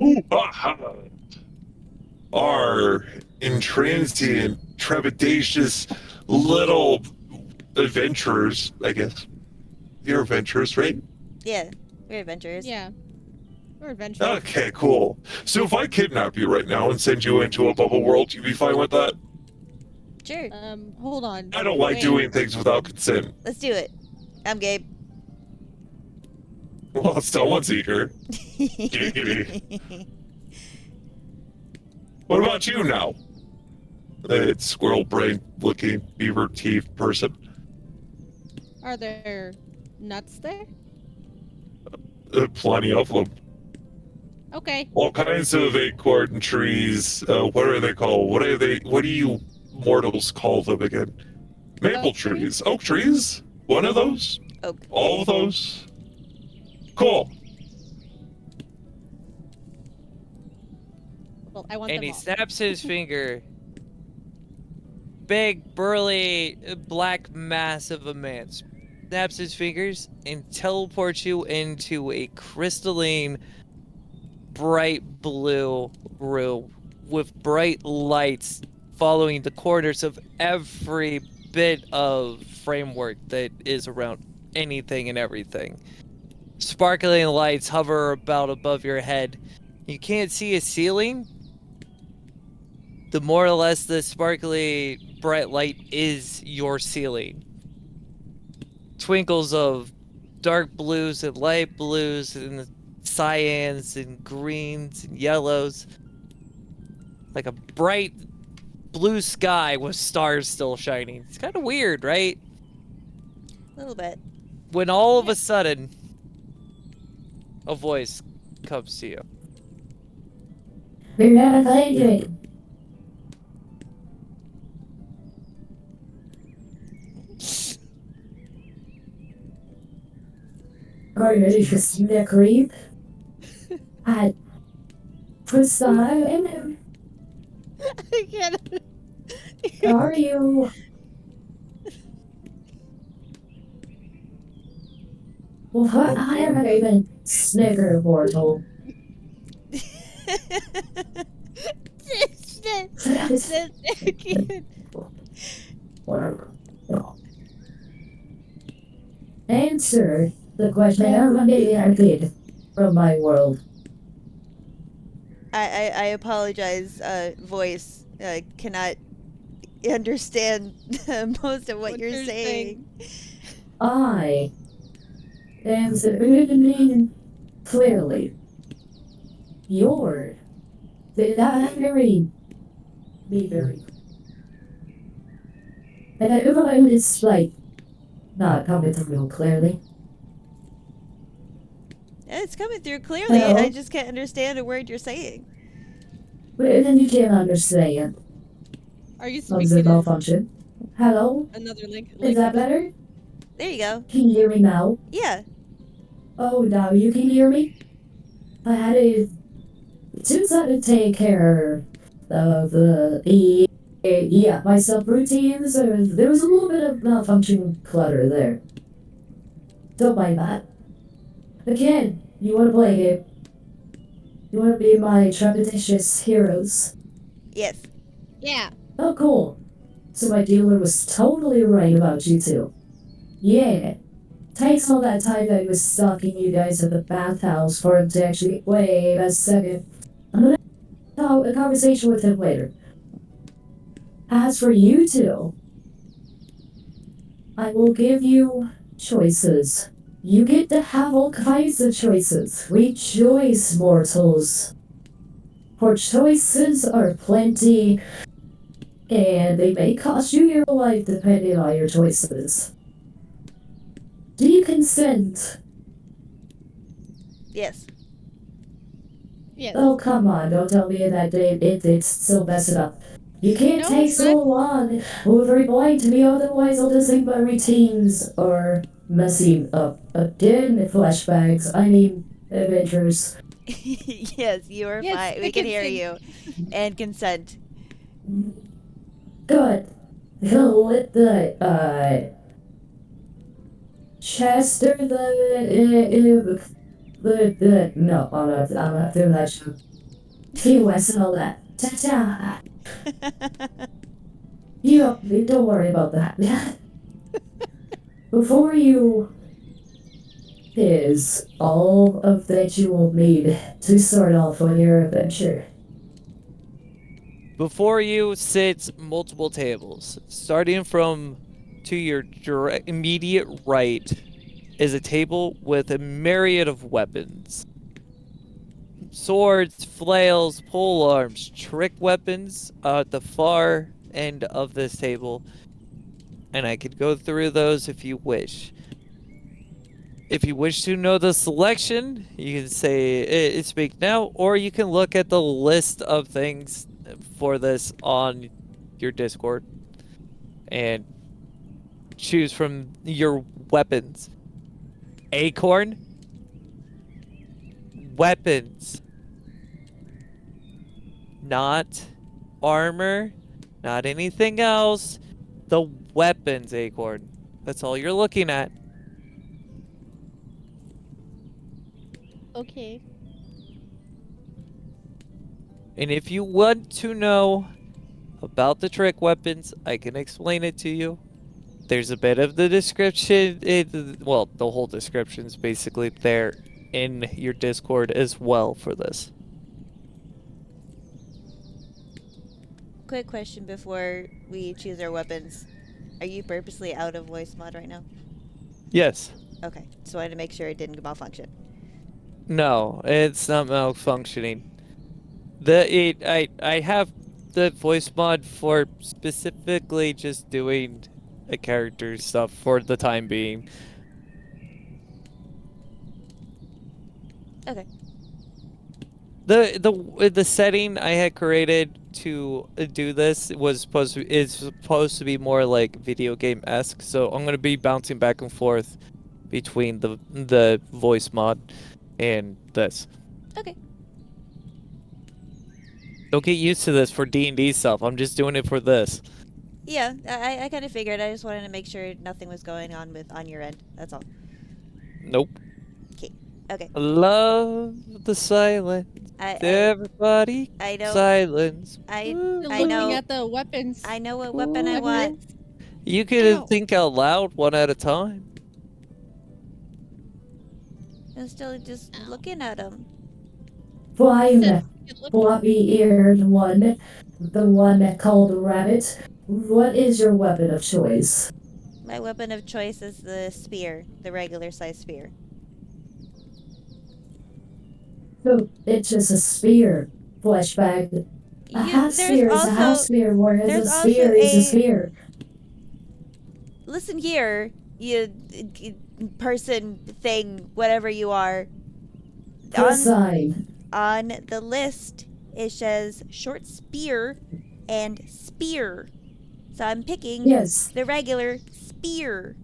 Ooh, aha. Our intransient, trepidatious little adventurers, I guess. You're adventurers, right? Yeah, we're adventurers. Yeah. We're adventurous. Okay, cool. So if I kidnap you right now and send you into a bubble world, you'd be fine with that? Sure. Hold on. I don't like Wait. doing things without consent. Let's do it. I'm Gabe. Well, someone's eager. Giggity. What about you now? It's squirrel brain looking beaver teeth person. Are there nuts there? Plenty of them. Okay. All kinds of acorn trees. What are they called? What do you mortals call them again? Maple Oak trees? trees. Oak trees? One of those? Oak. All of those? Cool. Well, I want And them he all. snaps his finger. Big, burly, black mass of a man snaps his fingers and teleports you into a crystalline, bright blue room with bright lights following the corners of every bit of framework that is around anything and everything. Sparkling lights hover about above your head. You can't see a ceiling. The more or less the sparkly bright light is your ceiling. Twinkles of dark blues and light blues and cyans and greens and yellows. Like a bright blue sky with stars still shining. It's kind of weird, right? A little bit. When all of a sudden, a voice comes to you. We're not playing. Are you ready for snack creep? I put some in him. I can't. Are you? Well, what? I haven't even snicker portal. Whatever. Answer the question I'm did from my world. I apologize, voice. Cannot understand most of what you're saying. I answered clearly. Your did I be very and I overload is like not coming through clearly. It's coming through clearly. Hello? I just can't understand a word you're saying. But then you can't understand. Are you How's it speaking in malfunction? Hello? another link? Is that better? There you go. Can you hear me now? Yeah. Oh, now you can hear me? I had to since I had to take care of my subroutines, there was a little bit of malfunction clutter there. Don't mind that. Again, you wanna play a game? You wanna be my trepidatious heroes? Yes. Yeah. Oh, cool. So my dealer was totally right about you two. Yeah. Takes all that time that he was stalking you guys at the bathhouse for him to actually. Wait a second. I'm gonna have a conversation with him later. As for you two, I will give you choices. You get to have all kinds of choices. Rejoice, mortals. For choices are plenty, and they may cost you your life depending on your choices. Do you consent? Yes. Yes. Oh, come on, don't tell me that it's still messing up. You can't No, take it's so long with replying to me, otherwise I'll just think my routines are messing up. Again, flashbacks, adventures. Yes, you are Yes, fine. I We can hear you. consent. And consent. Good. Let the Chester, No, I'm not doing that joke. TOS and all that. Ta-ta. Don't worry about that. Before you is all of that you will need to start off on your adventure. Before you sits multiple tables. Starting from to your direct immediate right is a table with a myriad of weapons. Swords, flails, pole arms, trick weapons at the far end of this table. And I could go through those if you wish. If you wish to know the selection, you can say speak now, or you can look at the list of things for this on your Discord and choose from your weapons. Acorn, weapons, not armor, not anything else. The weapons, Acorn. That's all you're looking at. Okay. And if you want to know about the trick weapons, I can explain it to you. There's a bit of the description, well, the whole description's basically there in your Discord as well for this. Quick question before we choose our weapons. Are you purposely out of voice mod right now? Yes. Okay, so I wanted to make sure it didn't malfunction. No, it's not malfunctioning. I have the voice mod for specifically just doing a character stuff for the time being. Okay. The setting I had created to do this was supposed to be more like video game-esque, so I'm gonna be bouncing back and forth between the voice mod and this. Okay. Don't get used to this for D&D stuff. I'm just doing it for this. Yeah, I kind of figured. I just wanted to make sure nothing was going on on your end. That's all. Nope. Okay. I love the silence. Everybody, I know. silence. I Looking know. at the weapons. I know what weapon I want. You can Ow. think out loud one at a time. I'm still just looking at them. Fine, Good look. floppy-eared one, the one called Rabbit. What is your weapon of choice? My weapon of choice is the spear, the regular size spear. So it's just a spear. Flashback. A half spear is a half spear, whereas there's a spear also is a spear. Listen here, you person, thing, whatever you are. Cosine. On the list, it says short spear and spear. So I'm picking Yes. the regular spear.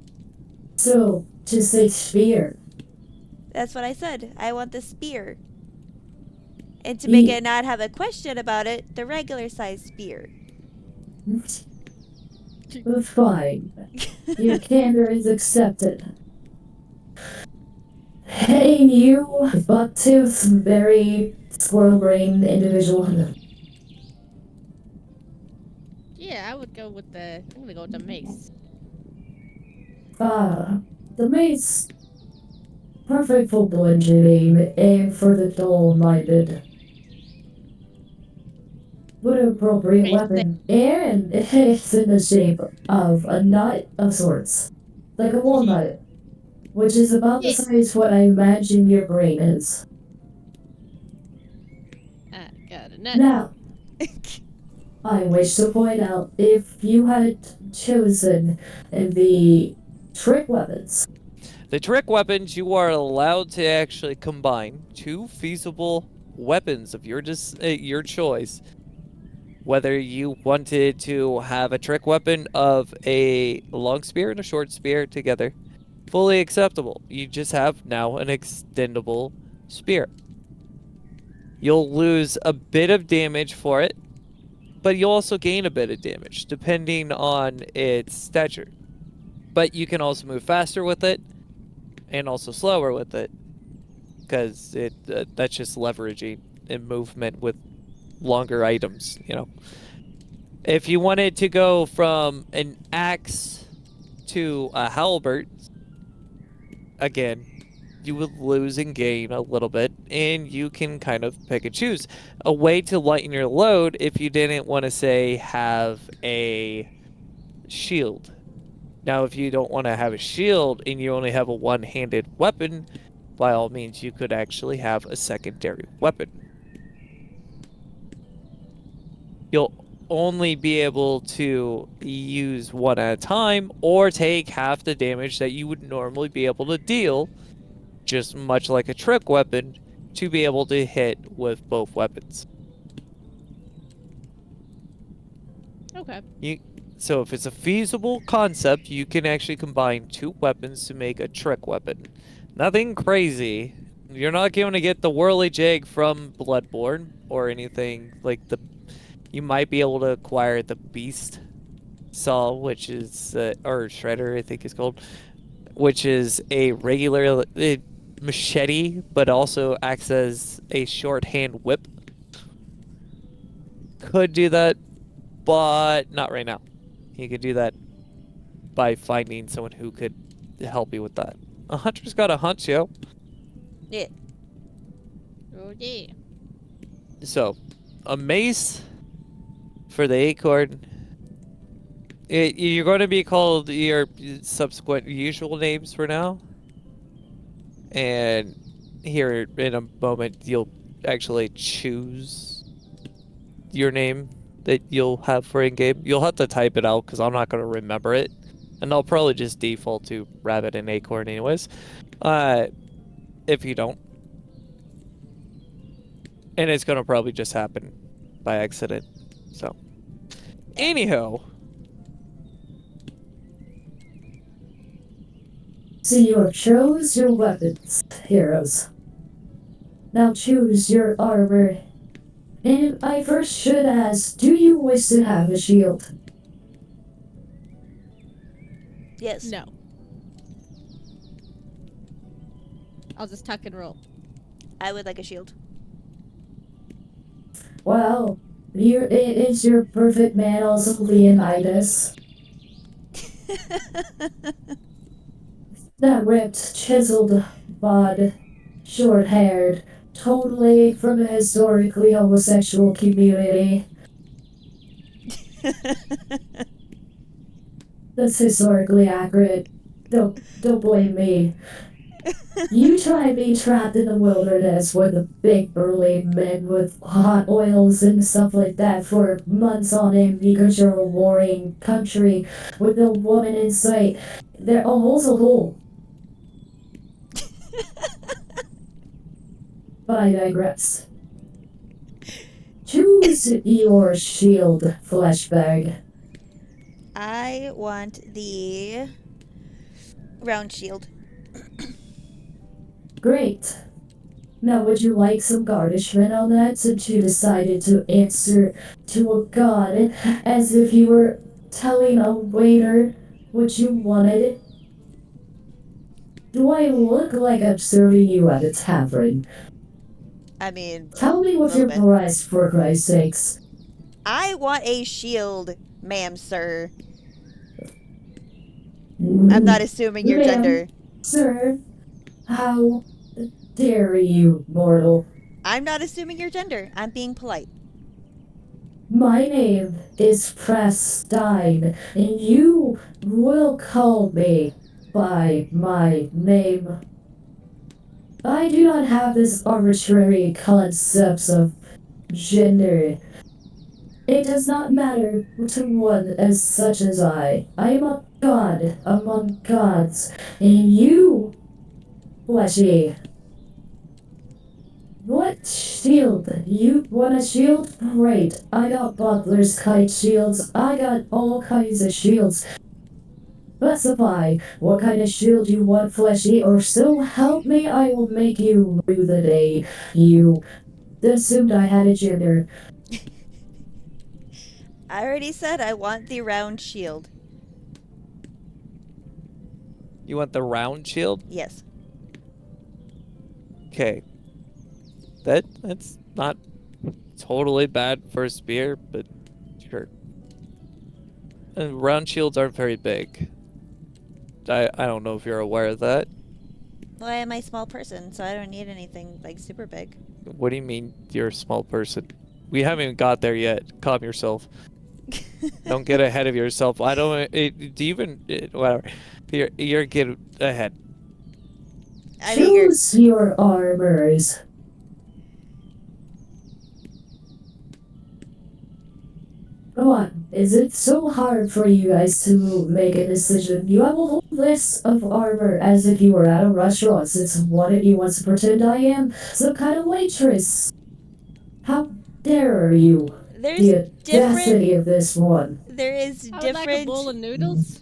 So, just say spear. That's what I said. I want the spear. And to make it not have a question about it, the regular size spear. Fine. Your candor is accepted. Hey, you buck-toothed, very squirrel-brained individual. Yeah, I'm gonna go with the mace. The mace. Perfect for bludgeoning, aim for the dull-minded. What an appropriate Mace. weapon. And it's in the shape of a nut of sorts. Like a walnut. Which is about the Yes. size what I imagine your brain is. I got a nut. Now, I wish to point out, if you had chosen the trick weapons, The trick weapons, you are allowed to actually combine two feasible weapons of your choice. Whether you wanted to have a trick weapon of a long spear and a short spear together, fully acceptable. You just have now an extendable spear. You'll lose a bit of damage for it, but you'll also gain a bit of damage depending on its stature. But you can also move faster with it and also slower with it. because that's just leveraging and movement with longer items, you know. If you wanted to go from an axe to a halberd, again, you would lose and gain a little bit, and you can kind of pick and choose. A way to lighten your load if you didn't want to, say, have a shield. Now, if you don't want to have a shield and you only have a one-handed weapon, by all means, you could actually have a secondary weapon. You'll only be able to use one at a time or take half the damage that you would normally be able to deal, just much like a trick weapon, to be able to hit with both weapons. Okay. So if it's a feasible concept, you can actually combine two weapons to make a trick weapon. Nothing crazy. You're not going to get the whirly jig from Bloodborne or anything like the... You might be able to acquire the Beast Saw, which is... or Shredder, I think it's called. Which is a regular machete, but also acts as a shorthand whip. Could do that, but not right now. You could do that by finding someone who could help you with that. A hunter's got a hunt, yo. Yeah. Oh yeah. So, a mace for the Acorn. You're going to be called your subsequent usual names for now. And here in a moment, you'll actually choose your name that you'll have for in-game. You'll have to type it out because I'm not going to remember it. And I'll probably just default to Rabbit and Acorn anyways. If you don't. And it's going to probably just happen by accident. So, anyhow. So you have chose your weapons, heroes. Now choose your armor. And I first should ask, do you wish to have a shield? Yes. No. I'll just tuck and roll. I would like a shield. Well, it is your perfect man, also Leonidas. That ripped, chiseled bod, short-haired, totally from a historically homosexual community. That's historically accurate. Don't blame me. You try being trapped in the wilderness with the big burly men with hot oils and stuff like that for months on end because you're a warring country with no woman in sight. There, a hole's a hole. But I digress. Choose your shield, fleshbag. I want the round shield. Great. Now, would you like some garnishment on that since you decided to answer to a god as if you were telling a waiter what you wanted? Do I look like I'm serving you at a tavern? I mean, Tell me what little your bit. price, for Christ's sakes. I want a shield, ma'am, sir. Mm, I'm not assuming your Ma'am. gender. Sir, how dare you, mortal? I'm not assuming your gender. I'm being polite. My name is Prestine, and you will call me by my name. I do not have this arbitrary concepts of gender. It does not matter to one as such as I. I am a god among gods, and you, fleshy. What shield? You want a shield? Great. I got butler's kite shields. I got all kinds of shields. Specify what kind of shield you want, fleshy, or so help me, I will make you rue the day you assumed I had a gender. I already said I want the round shield. You want the round shield? Yes. Okay. That's not totally bad for a spear, but sure. And round shields aren't very big. I don't know if you're aware of that. Well, I am a small person, so I don't need anything like super big. What do you mean you're a small person? We haven't even got there yet. Calm yourself. Don't get ahead of yourself. I don't. Do you even? Whatever. You're getting ahead. I think you're. Choose your armors. Come on, is it so hard for you guys to make a decision? You have a whole list of armor as if you were at a restaurant, since one of you wants to pretend I am some kind of waitress. How dare you? There's The different. audacity of this one. There is I would like a different bowl of noodles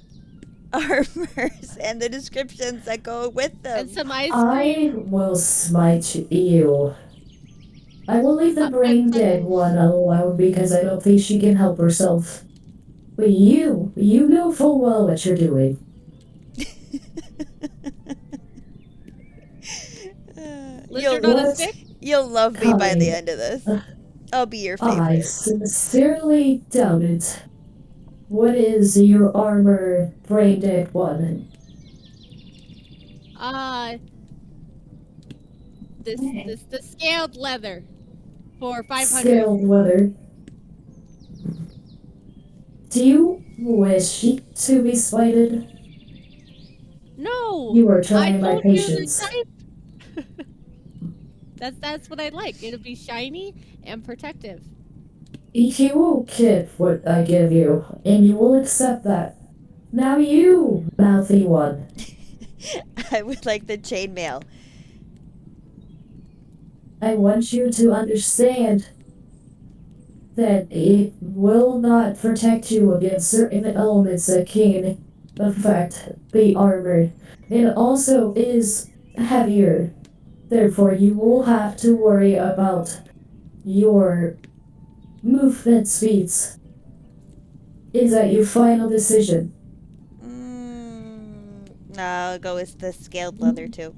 armors and the descriptions that go with them. and some ice I cream. will smite you. I will leave the brain dead one alone because I don't think she can help herself. But you know full well what you're doing. Lizard you'll, on a What? stick? you'll love me by the Kind. end of this. I'll be your I favorite. sincerely doubt it. What is your armor, brain dead one? The scaled leather for 500. Scaled weather. Do you wish to be slighted? No. You are I trying my told you the patience. type. That's what I like. It'll be shiny and protective. You will get what I give you, and you will accept that. Now you, mouthy one. I would like the chainmail. I want you to understand that it will not protect you against certain elements that can affect the armor. It also is heavier. Therefore, you will have to worry about your movement speeds. Is that your final decision? No, I'll go with the scaled leather too.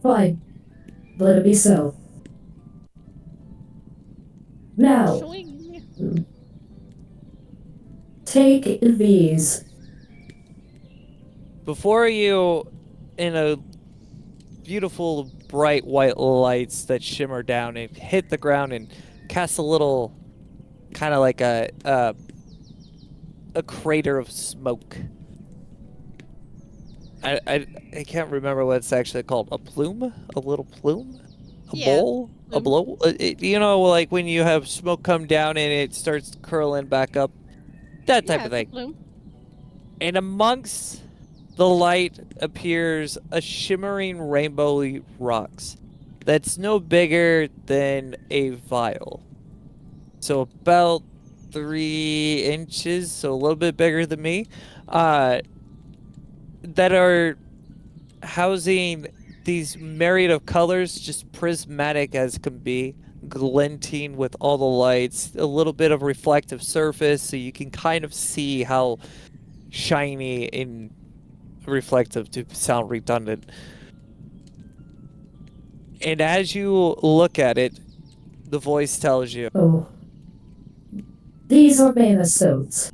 Fine. Let it be so. Now, Showing. take these. Before you, in a beautiful bright white lights that shimmer down and hit the ground and cast a little, kind of like a crater of smoke. I can't remember what it's actually called. A plume? A little plume? A Yeah, bowl? A plume. blow? You know, like when you have smoke come down and it starts curling back up. That type Yeah, of it's a thing. plume. And amongst the light appears a shimmering rainbowy rocks that's no bigger than a vial. So about 3 inches, so a little bit bigger than me, that are housing these myriad of colors, just prismatic as can be, glinting with all the lights, a little bit of reflective surface, so you can kind of see how shiny and reflective, to sound redundant. And as you look at it, the voice tells you, Oh. These are mana stones.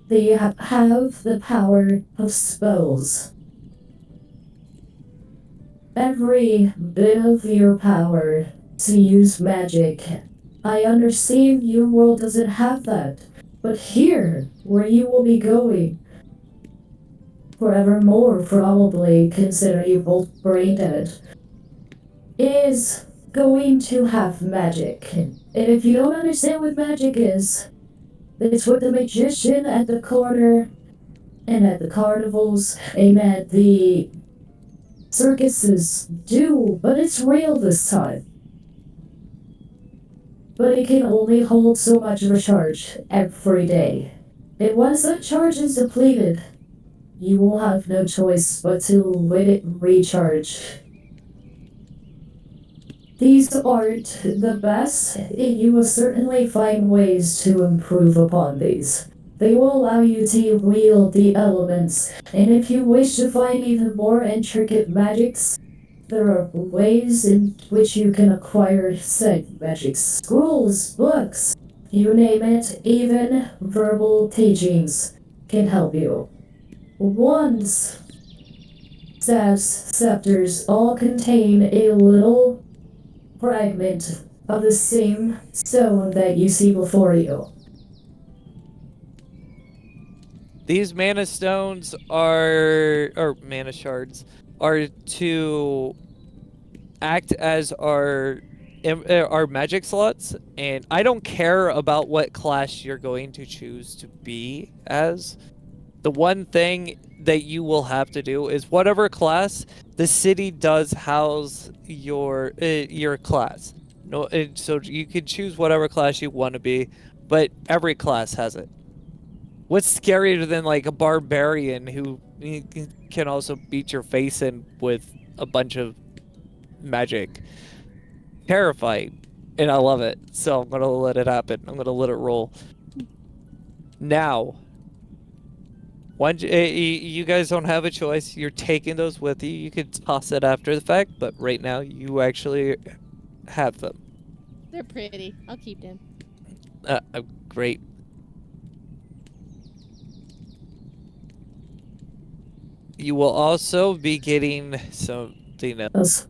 They have the power of spells. Every bit of your power to use magic. I understand your world doesn't have that, but here, where you will be going, forevermore probably, consider you both brain dead, is going to have magic. And if you don't understand what magic is, it's what the magician at the corner and at the carnivals and at the circuses do, but it's real this time. But it can only hold so much of a charge every day. And once that charge is depleted, you will have no choice but to let it recharge. These aren't the best, and you will certainly find ways to improve upon these. They will allow you to wield the elements, and if you wish to find even more intricate magics, there are ways in which you can acquire said magics. Scrolls, books, you name it, even verbal teachings can help you. Wands, staffs, scepters all contain a little fragment of the same stone that you see before you. These mana stones or mana shards, are to act as our magic slots, and I don't care about what class you're going to choose to be as. The one thing that you will have to do is whatever class the city does house your class. No, so you can choose whatever class you want to be, but every class has it. What's scarier than like a barbarian who can also beat your face in with a bunch of magic? Terrifying, and I love it. So I'm gonna let it happen. I'm gonna let it roll. Now, you guys don't have a choice. You're taking those with you. You could toss it after the fact, but right now you actually have them. They're pretty. I'll keep them. Great. You will also be getting something else.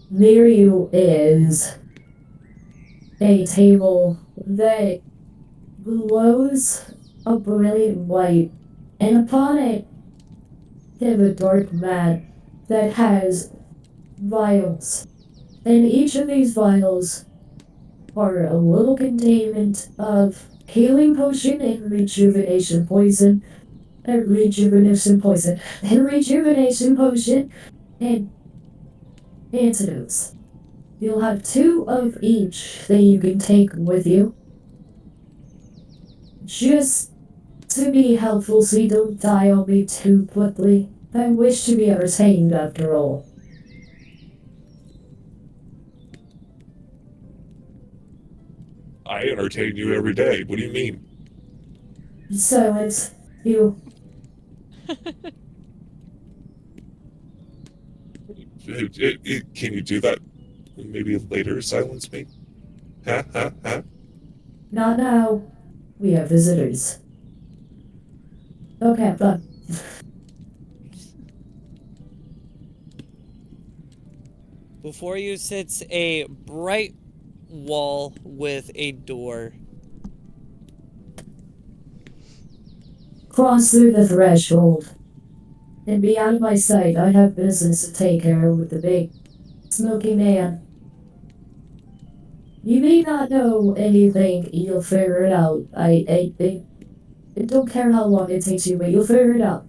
Near you is a table that glows a brilliant white, and upon it is a dark mat that has vials. And each of these vials are a little containment of healing potion and rejuvenation potion, and rejuvenation potion, and antidotes. You'll have 2 of each that you can take with you, just to be helpful so you don't die on me too quickly. I wish to be entertained after all. I entertain you every day. What do you mean? Silence, you. Can you do that? Maybe later silence me? Huh? Not now. We have visitors. Okay, but Before you sits a bright wall with a door. cross through the threshold and be out of my sight. I have business to take care of with the big smoky man. You may not know anything, you'll figure it out. I don't care how long it takes you, but you'll figure it out.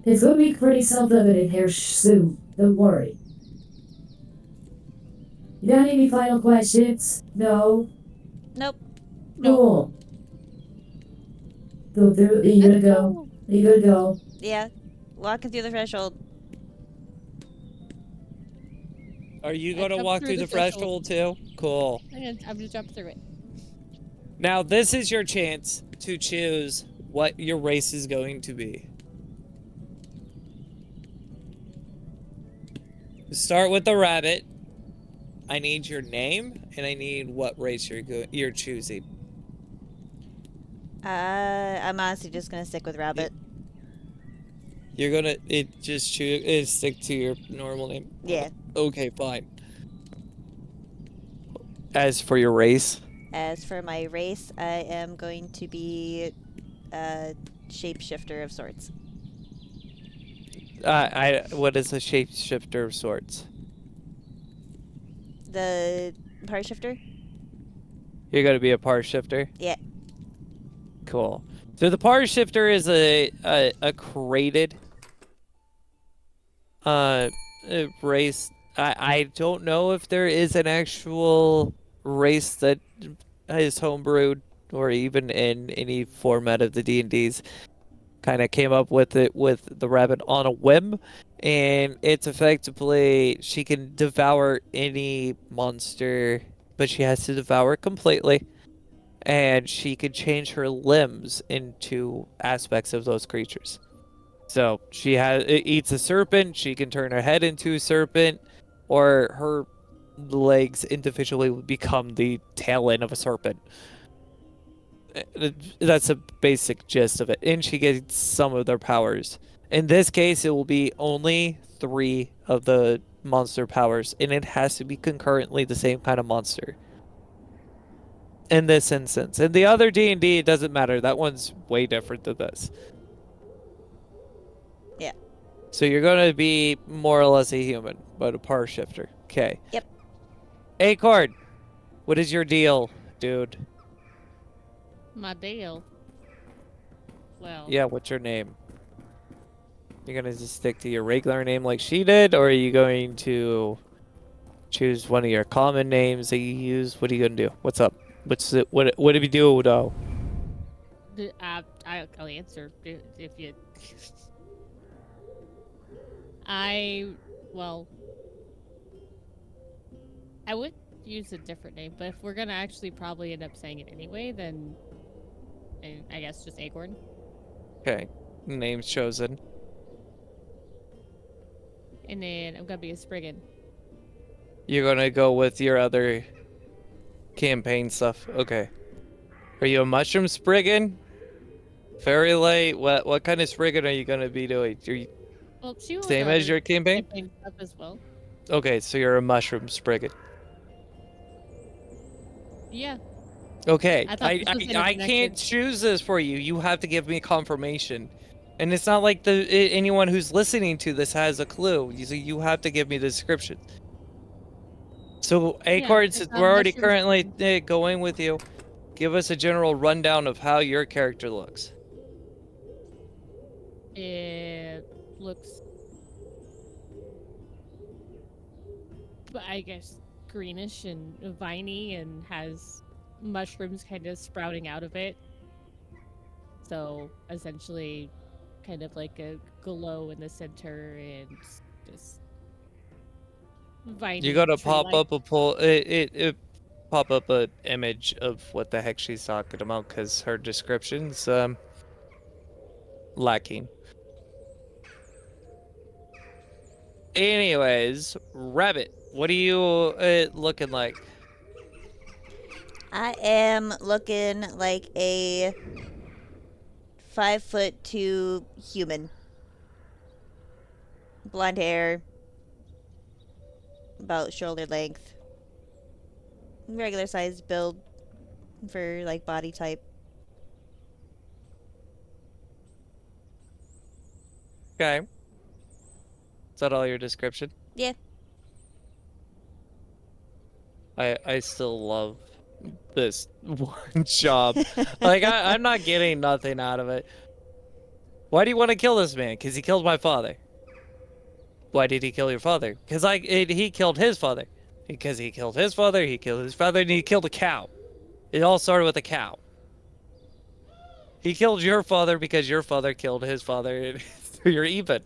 It's gonna be pretty self-evident here soon, don't worry. You got any final questions? No? Nope. Cool. Go through, you gonna go? You gonna go? Yeah. Walking through the threshold. Are you I going to jumped walk through through the the threshold too? Cool. I'm gonna jump through it. Now this is your chance to choose what your race is going to be. Start with the rabbit. I need your name and I need what race you're choosing. I'm honestly just gonna stick with rabbit. You're gonna stick to your normal name. Yeah. Okay, fine. As for your race, As for my race, I am going to be a shapeshifter of sorts. what is a shapeshifter of sorts? The power shifter? You're gonna be a par shifter. Yeah. Cool. So the par shifter is a created race. I don't know if there is an actual race that is homebrewed or even in any format of the D&Ds. Kind of came up with it with the rabbit on a whim, and it's effectively she can devour any monster, but she has to devour it completely. and she could change her limbs into aspects of those creatures. So it eats a serpent, she can turn her head into a serpent, or her legs individually would become the tail end of a serpent. That's a basic gist of it. And she gets some of their powers. In this case, it will be only 3 of the monster powers, and it has to be concurrently the same kind of monster. In this instance. In the other D&D, it doesn't matter. That one's way different than this. Yeah. So you're going to be more or less a human, but a par shifter. Okay. Yep. Acorn, what is your deal, dude? My deal. Well, Yeah, what's your name? You're going to just stick to your regular name like she did, or are you going to choose one of your common names that you use? What are you going to do? What's up? What do we do, though? I'll answer if you. Well, I would use a different name, but if we're gonna actually probably end up saying it anyway, then I guess just Acorn. Okay, name's chosen. And then I'm gonna be a Spriggan. You're going to go with your other campaign stuff. Okay. Are you a mushroom spriggan? Fairy light? What kind of spriggan are you going to be doing? Are you Well, she was same as your campaign? stuff as well. Okay, so you're a mushroom spriggan. Yeah. Okay, I thought this was I interconnected. can't choose this for you. You have to give me confirmation. And it's not like anyone who's listening to this has a clue. You have to give me the description. So, Acorn, it's since a we're already mushroom currently spriggan. going with you, give us a general rundown of how your character looks. It looks, I guess, greenish and viney and has mushrooms kind of sprouting out of it. So essentially, kind of like a glow in the center and just viney. You gotta tree-like. pop up a it pop up a image of what the heck she's talking about, because her description's lacking. Anyways, Rabbit, what are you looking like? I am looking like a 5'2" human. Blonde hair. About shoulder length. Regular sized build for like body type. Okay. Is that all your description? Yeah. I still love this one job. Like, I'm not getting nothing out of it. Why do you want to kill this man? Because he killed my father. Why did he kill your father? Because he killed his father. Because he killed his father, and he killed a cow. It all started with a cow. He killed your father because your father killed his father, and so you're even.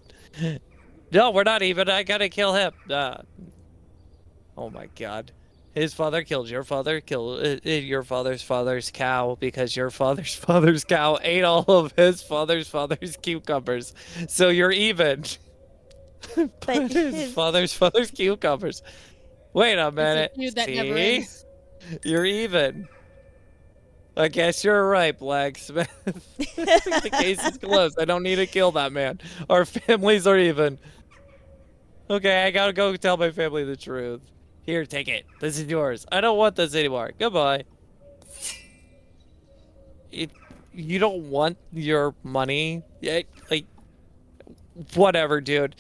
No, we're not even. I gotta kill him. Oh my god. His father killed your father, killed your father's cow, because your father's cow ate all of his father's cucumbers. So you're even. But his father's cucumbers. Wait a minute. It's a feud that never See? ends. You're even. I guess you're right, Blacksmith. I think the case is closed. I don't need to kill that man. Our families are even. Okay, I gotta go tell my family the truth. Here, take it. This is yours. I don't want this anymore. Goodbye. You don't want your money? Yeah, like, whatever, dude.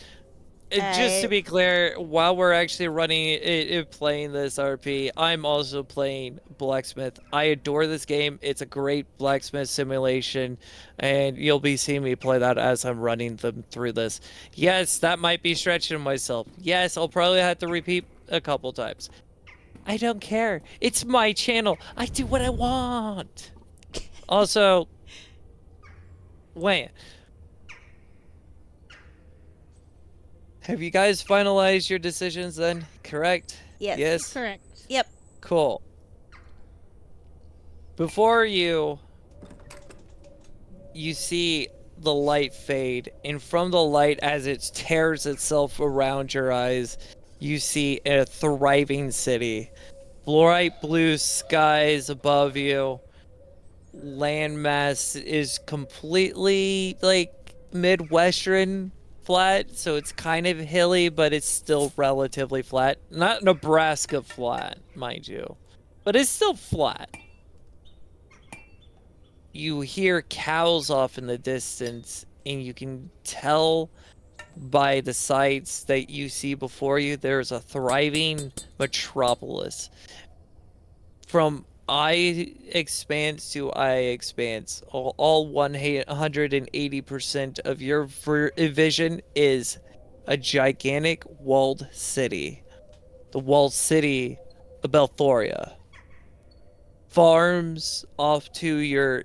Just to be clear, while we're actually playing this RP, I'm also playing Blacksmith. I adore this game. It's a great blacksmith simulation, and you'll be seeing me play that as I'm running them through this. Yes, that might be stretching myself. Yes, I'll probably have to repeat a couple times. I don't care. It's my channel. I do what I want. Also, wait. Have you guys finalized your decisions then? Correct? Yes. Yes? Correct. Yep. Cool. Before you, you see the light fade, and from the light, as it tears itself around your eyes, you see a thriving city. Bright blue skies above you. Landmass is completely like Midwestern flat, so it's kind of hilly, but it's still relatively flat. Not Nebraska flat, mind you, but it's still flat. You hear cows off in the distance, and you can tell by the sights that you see before you, there's a thriving metropolis. From eye expanse to eye expanse, all 180% of your vision is a gigantic walled city. The walled city of Bellthora. Farms off to your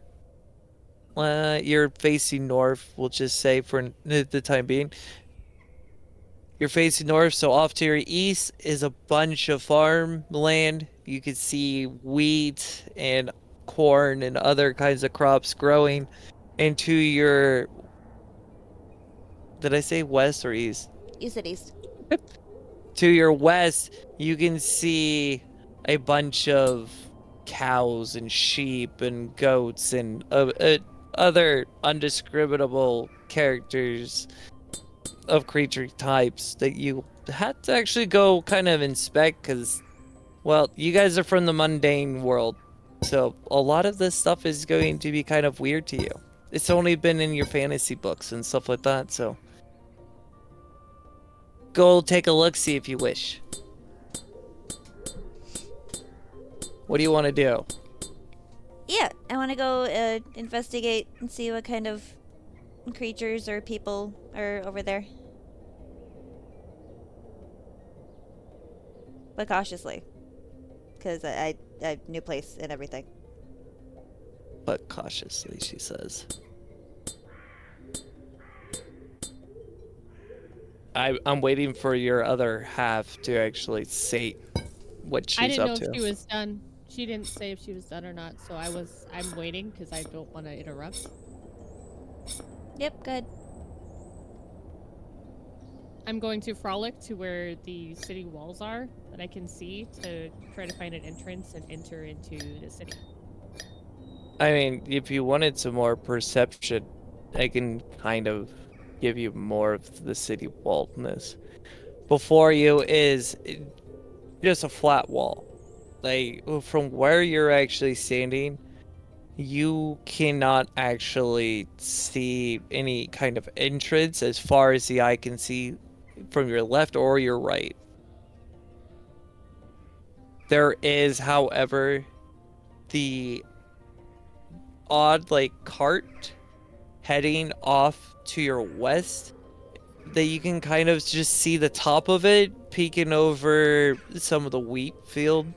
you're facing north, we'll just say for the time being. You're facing north, so off to your east is a bunch of farmland. You can see wheat and corn and other kinds of crops growing. And to your... Did I say west or east? You said east. To your west, you can see a bunch of cows and sheep and goats and other undescribable characters of creature types that you had to actually go kind of inspect because, well, you guys are from the mundane world, so a lot of this stuff is going to be kind of weird to you. It's only been in your fantasy books and stuff like that, so go take a look, see if you wish. What do you want to do? Yeah, I want to go investigate and see what kind of creatures or people are over there. But cautiously. Because I new place and everything. But cautiously, she says. I'm waiting for your other half to actually say what she's I didn't know up to. if she was done. She didn't say if she was done or not, so I'm waiting because I don't want to interrupt. Yep, good. I'm going to frolic to where the city walls are that I can see to try to find an entrance and enter into the city. I mean, if you wanted some more perception, I can kind of give you more of the city walledness. Before you is just a flat wall. Like, from where you're actually standing, you cannot actually see any kind of entrance as far as the eye can see from your left or your right. There is, however, the odd, like, cart heading off to your west that you can kind of just see the top of it peeking over some of the wheat field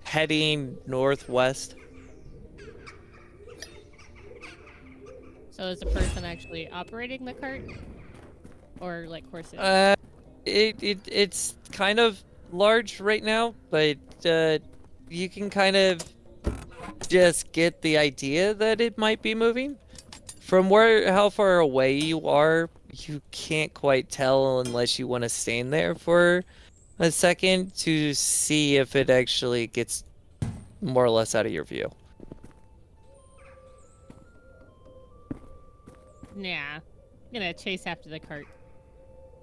heading northwest. So is the person actually operating the cart? Or like horses? It's kind of large right now, but you can kind of just get the idea that it might be moving. From how far away you are, you can't quite tell unless you want to stand there for a second to see if it actually gets more or less out of your view. Nah. I'm gonna chase after the cart.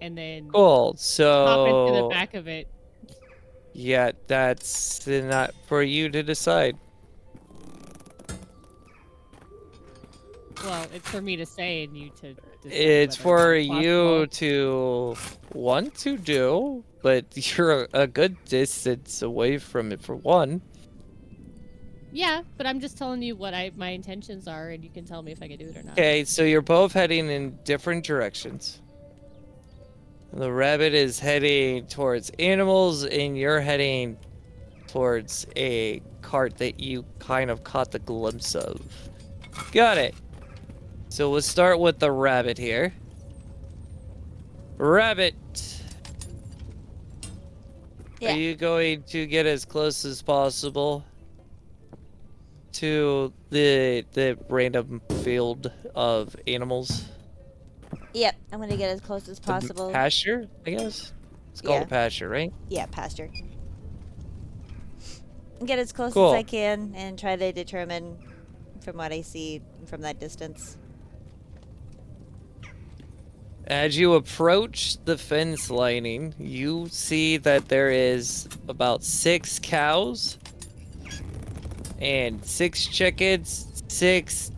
And then Cool, hop into the so back of it. yeah, that's not for you to decide. Well, it's for me to say and you to decide It's whether for it's you possible. to want to do, but you're a good distance away from it for one. Yeah, but I'm just telling you what my intentions are, and you can tell me if I can do it or not. Okay, so you're both heading in different directions. The rabbit is heading towards animals, and you're heading towards a cart that you kind of caught the glimpse of. Got it. So we'll start with the rabbit here. Rabbit. Yeah. Are you going to get as close as possible? to the random field of animals? Yep, I'm gonna get as close as The possible. pasture, I guess. It's called Yeah. a pasture, right? Yeah, pasture. Get as close Cool. as I can and try to determine from what I see from that distance. As you approach the fence lining, you see that there is about 6 cows and 6 chickens, 6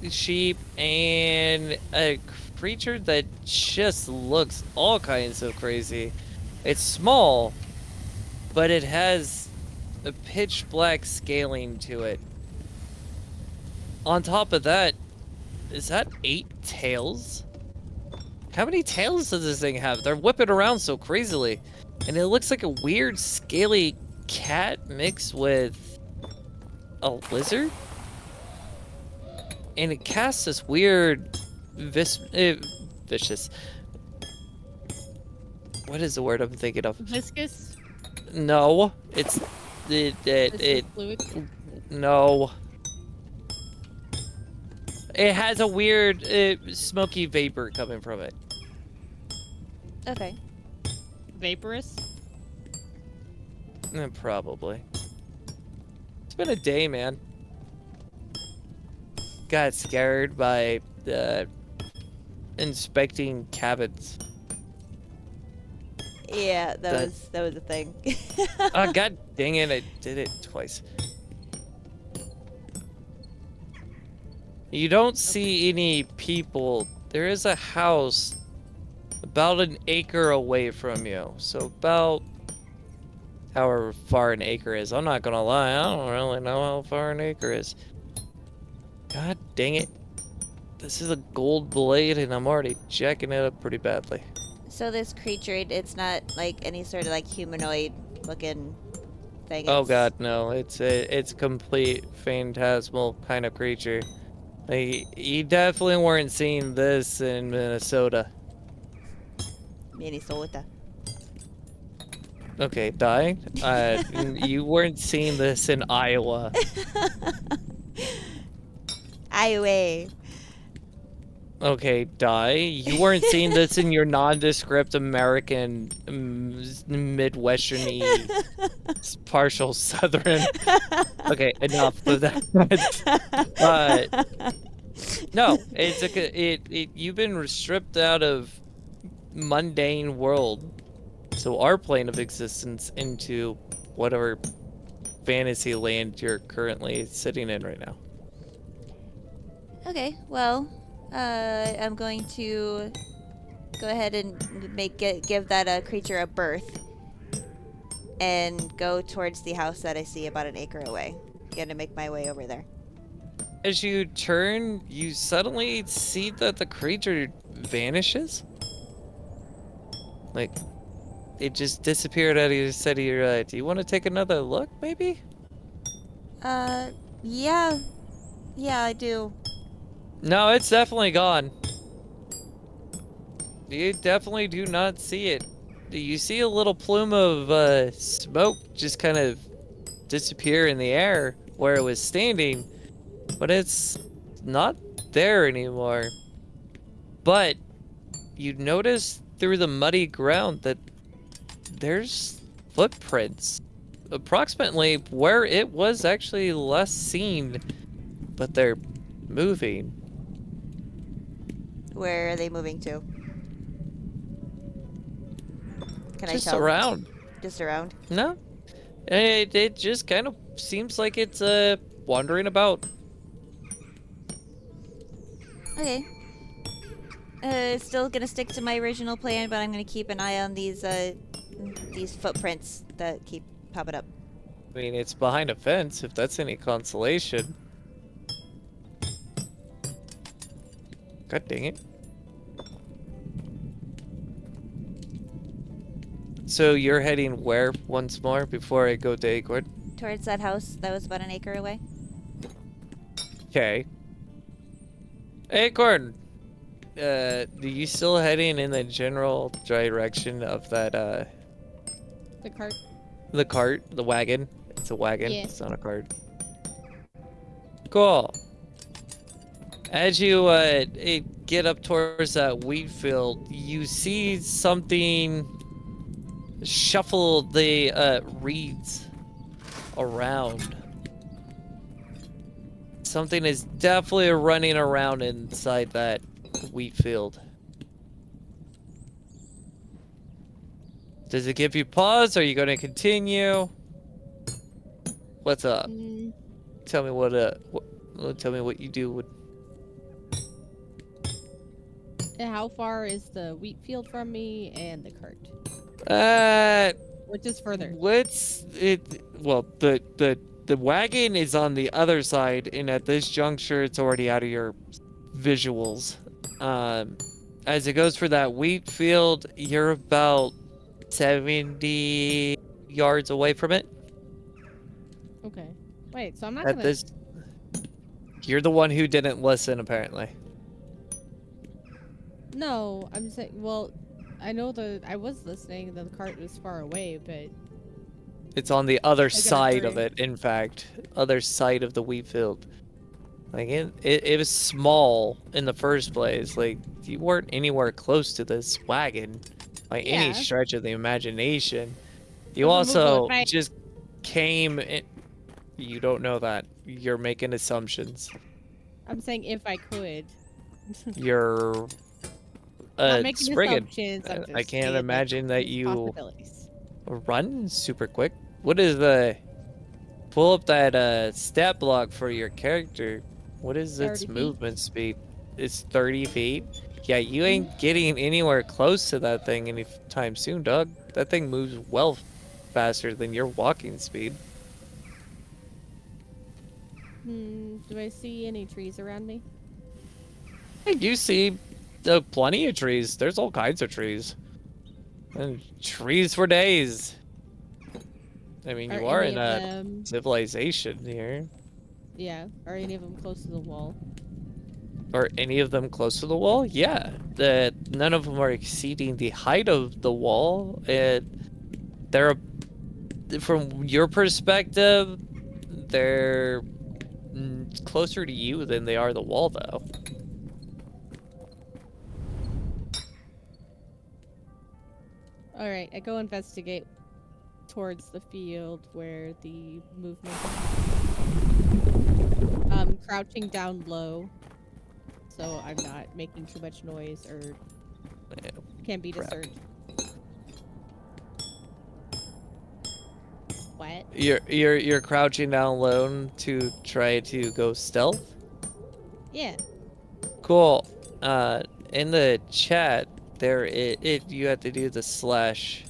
sheep, and a creature that just looks all kinds of crazy. It's small, but it has a pitch black scaling to it. On top of that, is that 8 tails? How many tails does this thing have? They're whipping around so crazily. And it looks like a weird, scaly cat mixed with a lizard. And it casts this weird, vicious. What is the word I'm thinking of? Viscous. No, it's Viscous fluid. no. It has a weird, smoky vapor coming from it. Okay. Vaporous. Probably. It's been a day, man. Got scared by inspecting cabins. Yeah, that was a thing. Oh, god dang it, I did it twice. You don't see any people. There is a house about an acre away from you. So about however far an acre is. I'm not gonna lie, I don't really know how far an acre is. God dang it. This is a gold blade and I'm already jacking it up pretty badly. So this creature, it's not like any sort of like humanoid looking thing. Oh it's- god, no. It's a complete phantasmal kind of creature. Like, you definitely weren't seeing this in Minnesota. Minnesota. Okay, die. You weren't seeing this in Iowa. Iowa. Okay, die. You weren't seeing this in your nondescript American, Midwestern-y, partial Southern. Okay, enough of that. No, you've been stripped out of mundane world, so our plane of existence into whatever fantasy land you're currently sitting in right now. Okay, well, I'm going to go ahead and give that creature a birth and go towards the house that I see about an acre away. Gonna make my way over there. As you turn, you suddenly see that the creature vanishes. Like, it just disappeared out of your side of your eye. Do you want to take another look, maybe? Yeah. Yeah, I do. No, it's definitely gone. You definitely do not see it. You see a little plume of smoke just kind of disappear in the air where it was standing, but it's not there anymore. But you notice through the muddy ground that there's footprints approximately where it was actually last seen, but they're moving. Where are they moving to? Can Just I tell? around. Just around? No. It just kind of seems like it's wandering about. Okay. Still gonna stick to my original plan, but I'm gonna keep an eye on these footprints that keep popping up. I mean, it's behind a fence, if that's any consolation. God dang it. So you're heading where once more before I go to Acorn? Towards that house that was about an acre away. Okay. Acorn! Do you still heading in the general direction of that, The cart. the cart, the wagon? It's a wagon, Yeah. it's not a cart. Cool. As you get up towards that wheat field, you see something shuffle the reeds around. Something is definitely running around inside that wheat field. Does it give you pause? Are you going to continue? What's up? Mm, Tell me tell me what you do with. how far is the wheat field from me and the cart? Which is further? What's it? Well, the wagon is on the other side, and at this juncture, it's already out of your visuals. As it goes for that wheat field, you're about 70 yards away from it. Okay. Wait, so I'm not At gonna. this, you're the one who didn't listen, apparently. No, I'm saying. Well, I know I was listening. The cart was far away, but It's on the other gotta side of hurry. it, in fact. Other side of the wheat field. Like, it was small in the first place. Like, you weren't anywhere close to this wagon by any Yeah. stretch of the imagination. You But also if I- just came in. You don't know that. You're making assumptions. I'm saying if I could. You're Not making Spriggan. assumptions. I'm I just can't saying, imagine that there's you possibilities. run super quick. What is the... Pull up that stat block for your character. What is 30 its feet. movement speed? It's 30 feet. Yeah, you ain't getting anywhere close to that thing anytime soon, dog. That thing moves well faster than your walking speed. Do I see any trees around me? Hey, you see plenty of trees. There's all kinds of trees. And trees for days. I mean, you are any in of a them? civilization here. Yeah. Are any of them close to the wall? Are any of them close to the wall? Yeah. None of them are exceeding the height of the wall. They're, from your perspective, they're closer to you than they are the wall, though. All right. I go investigate towards the field where the movement. Crouching down low, so I'm not making too much noise or can be Crap. discerned. What? You're crouching down low to try to go stealth? Yeah. Cool. In the chat, you have to do the slash.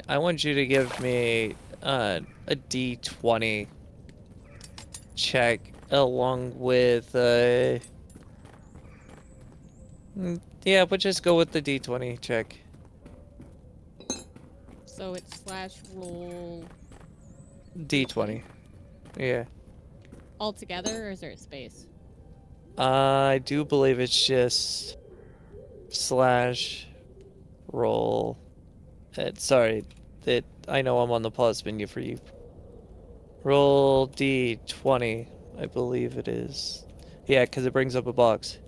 I want you to give me a D20 check along with yeah, but just go with the D20 check. So it's slash roll D20. Yeah. all together, or is there a space? I do believe it's just slash roll. Sorry, I know I'm on the pause menu for you. Roll D20, I believe it is. Yeah, because it brings up a box.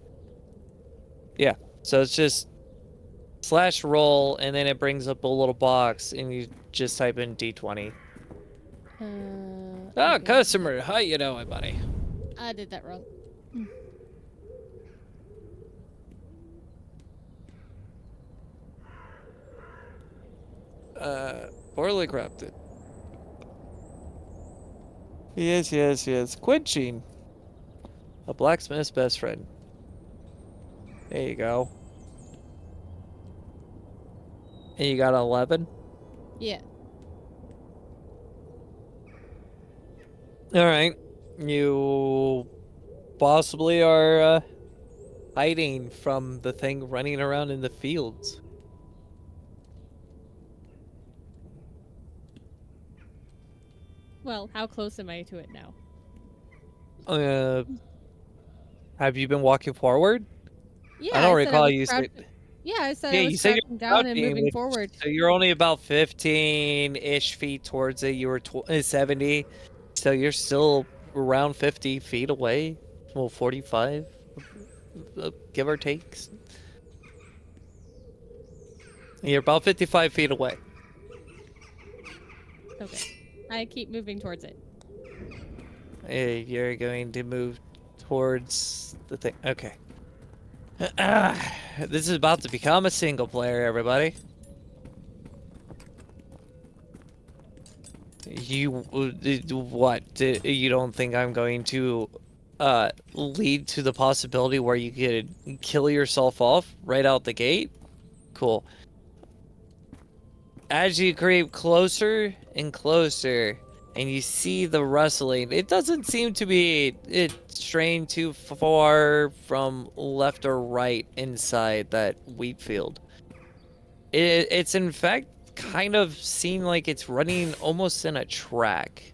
Yeah, so it's just slash roll, and then it brings up a little box, and you just type in D20. Okay. Customer, how you doing, buddy? I did that wrong. Poorly crafted. Yes. Quenching. A blacksmith's best friend. There you go. And you got 11? Yeah. Alright. You possibly are hiding from the thing running around in the fields. Well, how close am I to it now? Have you been walking forward? Yeah, I don't said recall was you said. Yeah, I said Yeah, I you was said crouching you're down and crouching, moving forward. So you're only about 15-ish feet towards it. You were 70, so you're still around 50 feet away. Well, 45, give or take. You're about 55 feet away. Okay. I keep moving towards it. You're going to move towards the thing. Okay. This is about to become a single player, everybody. You what? You don't think I'm going to lead to the possibility where you could kill yourself off right out the gate? Cool. As you creep closer and closer, and you see the rustling, it doesn't seem to be straying too far from left or right inside that wheat field. It's in fact kind of seem like it's running almost in a track.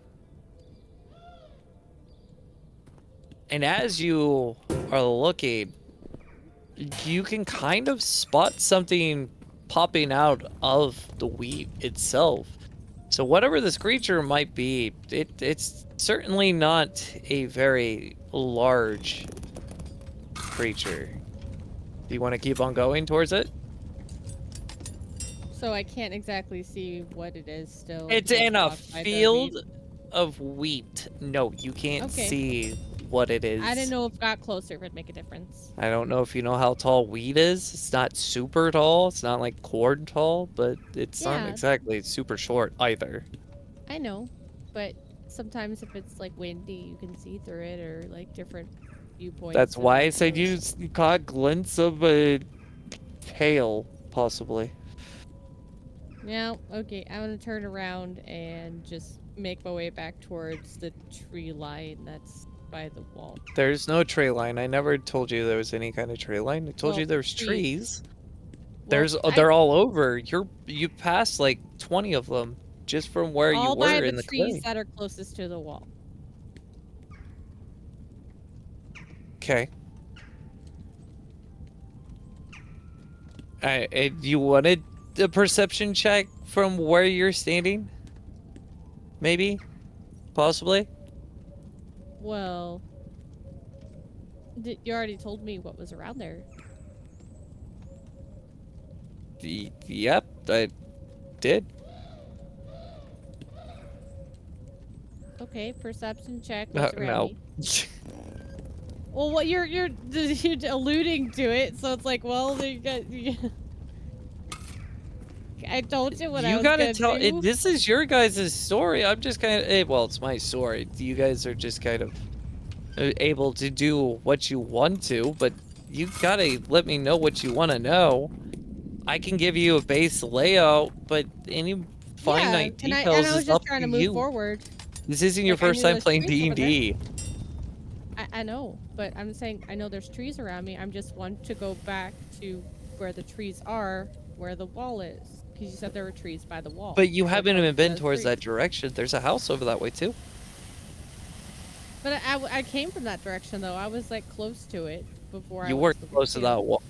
And as you are looking, you can kind of spot something popping out of the wheat itself. So whatever this creature might be, it's certainly not a very large creature. Do you want to keep on going towards it? So I can't exactly see what it is still. It's just in a outside the field wheat. of wheat. No, you can't Okay. see what it is. I didn't know if it got closer if it'd make a difference. I don't know if you know how tall wheat is. It's not super tall. It's not like corn tall, but it's not Yeah. exactly super short either. I know, but sometimes if it's like windy, you can see through it or like different viewpoints. That's of why I it, said so- you caught glints of a tail, possibly. Yeah, okay. I'm gonna turn around and just make my way back towards the tree line that's by the wall. There's no tree line. I never told you there was any kind of tree line. I told Well, you there's trees. trees. Well, They're all over. You passed like 20 of them just from where you all by were in the the trees clay. that are closest to the wall. Okay. You wanted a perception check from where you're standing? Maybe? Possibly? Well, you already told me what was around there. Yep, I did. Okay, perception check. What's around No. me? Well, what you're alluding to it, so it's like, well, you got. I told you what I You was gotta gonna tell do. this is your guys' story. I'm just kind of well, it's my story. You guys are just kind of able to do what you want to, but you gotta let me know what you want to know. I can give you a base layout, but any finite and details I was is just up trying to to move you. forward. This isn't your Like, I first knew time those playing trees over there. D&D. I know, but I'm saying I know there's trees around me. I'm just want to go back to where the trees are, where the wall is. Because you said there were trees by the wall. But you So haven't close even to been those towards that trees. direction. There's a house over that way too. But I came from that direction though. I was like close to it before I You went weren't the close to that field. wall.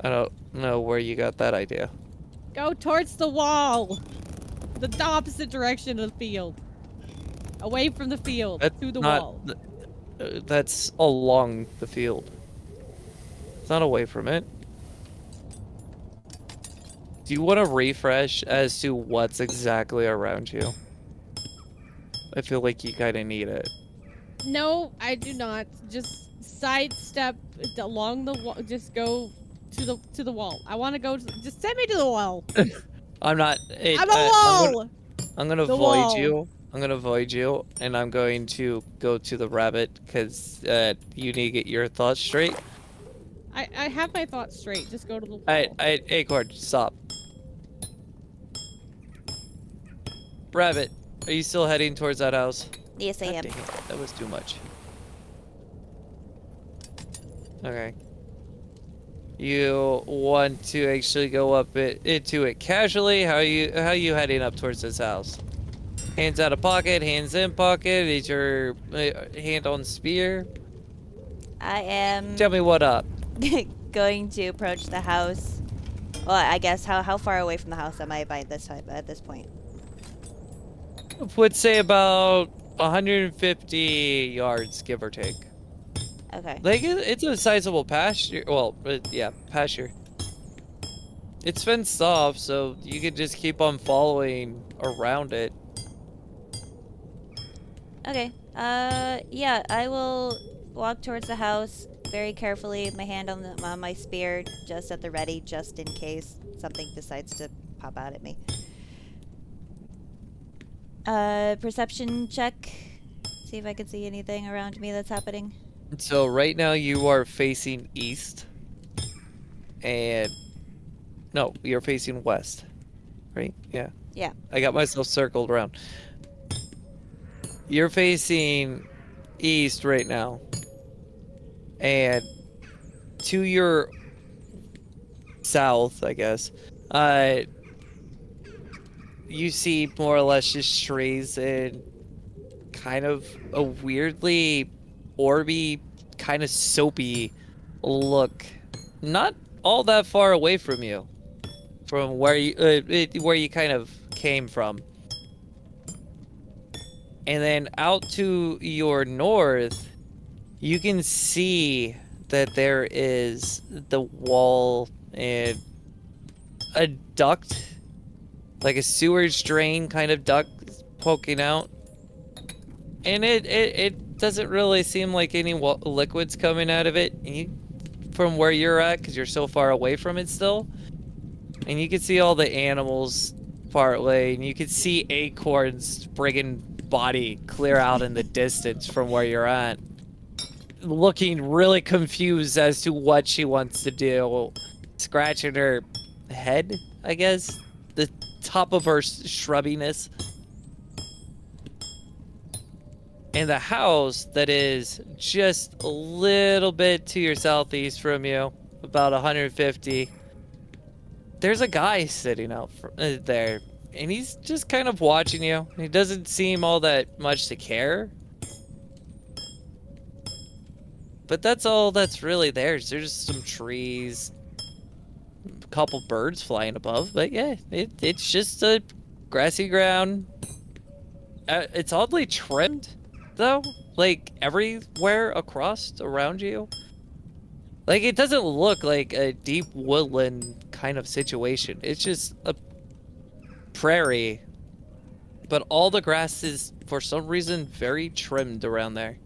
I don't know where you got that idea. Go towards the wall. The opposite direction of the field. Away from the field. That's To the not, wall. That's along the field. It's not away from it. Do you want to refresh as to what's exactly around you? I feel like you kind of need it. No, I do not. Just sidestep along the wall. Just go to the wall. I want to go. Just send me to the wall. I'm not. I'm a wall. I'm gonna The void wall. you. I'm gonna void you, and I'm going to go to the rabbit because you need to get your thoughts straight. I have my thoughts straight. Just go to the wall. Acorn, stop. Rabbit, are you still heading towards that house? Yes, I God am. dang it, that was too much. Okay. You want to actually go up into it casually? How you heading up towards this house? Hands out of pocket, hands in pocket. Is your hand on spear? I am Tell me what up. going to approach the house. Well, I guess how far away from the house am I by this time at this point? would say about 150 yards, give or take. Okay. Like, it's a sizable pasture. Well, yeah, pasture. It's fenced off, so you could just keep on following around it. Okay. Yeah, I will walk towards the house very carefully, my hand on my spear, just at the ready, just in case something decides to pop out at me. Perception check. See if I can see anything around me that's happening. So right now you are facing east. And... No, you're facing west. Right? Yeah. Yeah. I got myself circled around. You're facing east right now. And to your south, I guess, you see more or less just trees and kind of a weirdly orby, kind of soapy look. Not all that far away from you, from where you kind of came from. And then out to your north, you can see that there is the wall and a duct, like a sewage drain kind of duct poking out. And it doesn't really seem like any liquid's coming out of it from where you're at, because you're so far away from it still. And you can see all the animals part way, and you can see Acorn's friggin' body clear out in the distance from where you're at, looking really confused as to what she wants to do, scratching her head, I guess, the top of her shrubbiness. And the house that is just a little bit to your southeast from you, about 150, there's a guy sitting out there, and he's just kind of watching you. He doesn't seem all that much to care. But that's all that's really there. There's some trees, a couple birds flying above, but yeah, it's just a grassy ground. It's oddly trimmed, though, like everywhere across around you. Like, it doesn't look like a deep woodland kind of situation. It's just a prairie, but all the grass is, for some reason, very trimmed around there.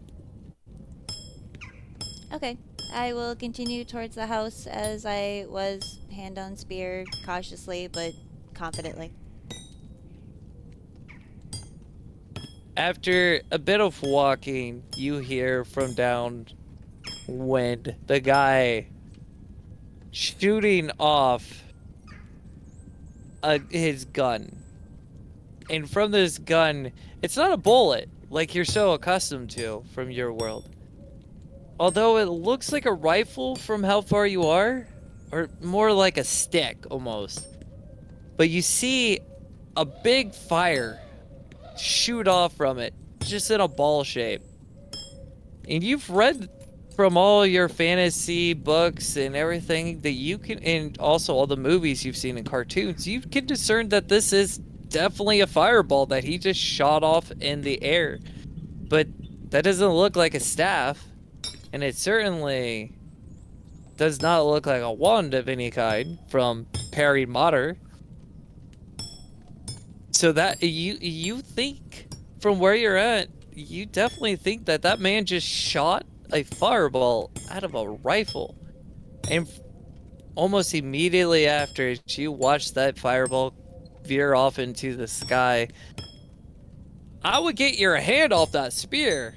Okay. I will continue towards the house as I was, hand on spear, cautiously but confidently. After a bit of walking, you hear from downwind the guy shooting off his gun. And from this gun, it's not a bullet like you're so accustomed to from your world. Although it looks like a rifle from how far you are, or more like a stick almost. But you see a big fire shoot off from it, just in a ball shape. And you've read from all your fantasy books and everything that you can, and also all the movies you've seen in cartoons, you can discern that this is definitely a fireball that he just shot off in the air. But that doesn't look like a staff, and it certainly does not look like a wand of any kind from Perry Motter. So that you think from where you're at, you definitely think that that man just shot a fireball out of a rifle. And almost immediately after, you watch that fireball veer off into the sky. I would get your hand off that spear.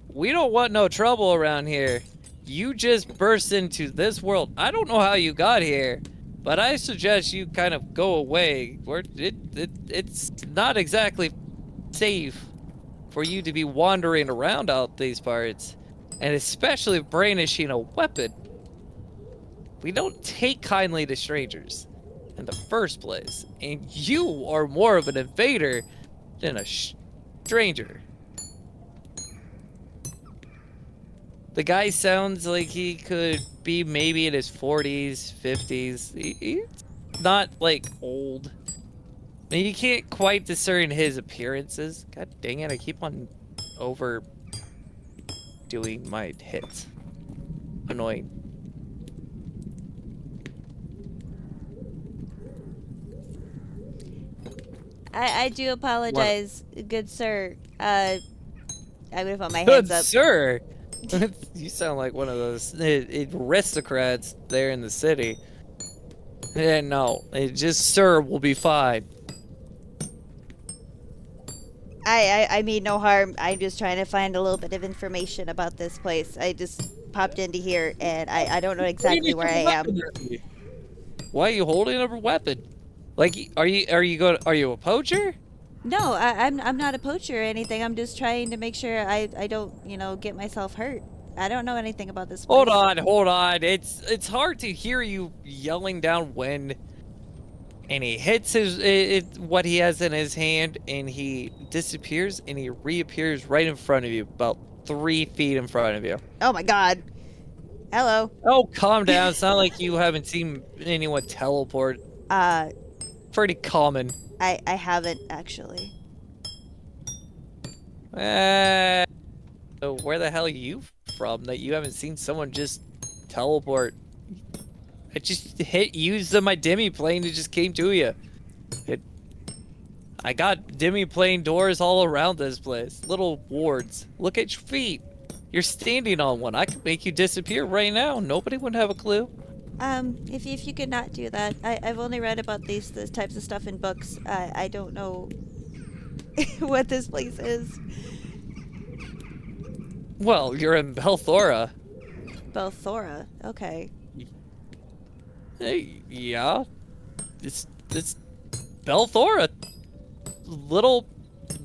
We don't want no trouble around here. You just burst into this world. I don't know how you got here, but I suggest you kind of go away. It's not exactly safe for you to be wandering around out these parts, and especially brandishing a weapon. We don't take kindly to strangers in the first place, and you are more of an invader than a stranger. The guy sounds like he could be maybe in his 40s, 50s. He's not like old. You can't quite discern his appearances. God dang it, I keep on overdoing my hits. Annoying. I do apologize, good sir. I'm gonna put my Good hands up. sir! You sound like one of those aristocrats there in the city. Yeah, no, just sir will be fine. I mean no harm. I'm just trying to find a little bit of information about this place. I just popped into here and I don't know exactly where I am. Why are you holding a weapon? Like, are you a poacher? No, I'm not a poacher or anything. I'm just trying to make sure I don't, get myself hurt. I don't know anything about this place. Hold on. It's hard to hear you yelling down when. And he hits what he has in his hand, and he disappears, and he reappears right in front of you, about 3 feet in front of you. Oh my god. Hello. Oh, calm down. It's not like you haven't seen anyone teleport. Pretty common. I haven't actually. So where the hell are you from that you haven't seen someone just teleport? I just used my demi plane, it just came to you. I got demi plane doors all around this place. Little wards. Look at your feet. You're standing on one. I could make you disappear right now. Nobody would have a clue. If you could not do that, I've only read about these types of stuff in books. I don't know what this place is. Well, you're in Bellthora. Bellthora. Okay. Hey, yeah. It's Bellthora. Little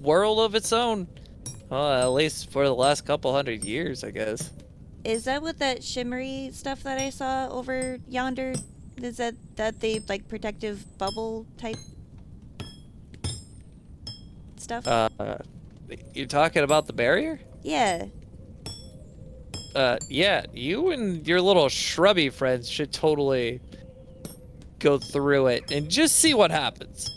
world of its own. At least for the last couple 100 years, I guess. Is that what that shimmery stuff that I saw over yonder? Is that the like protective bubble type stuff? You're talking about the barrier? Yeah. Yeah, you and your little shrubby friends should totally go through it and just see what happens.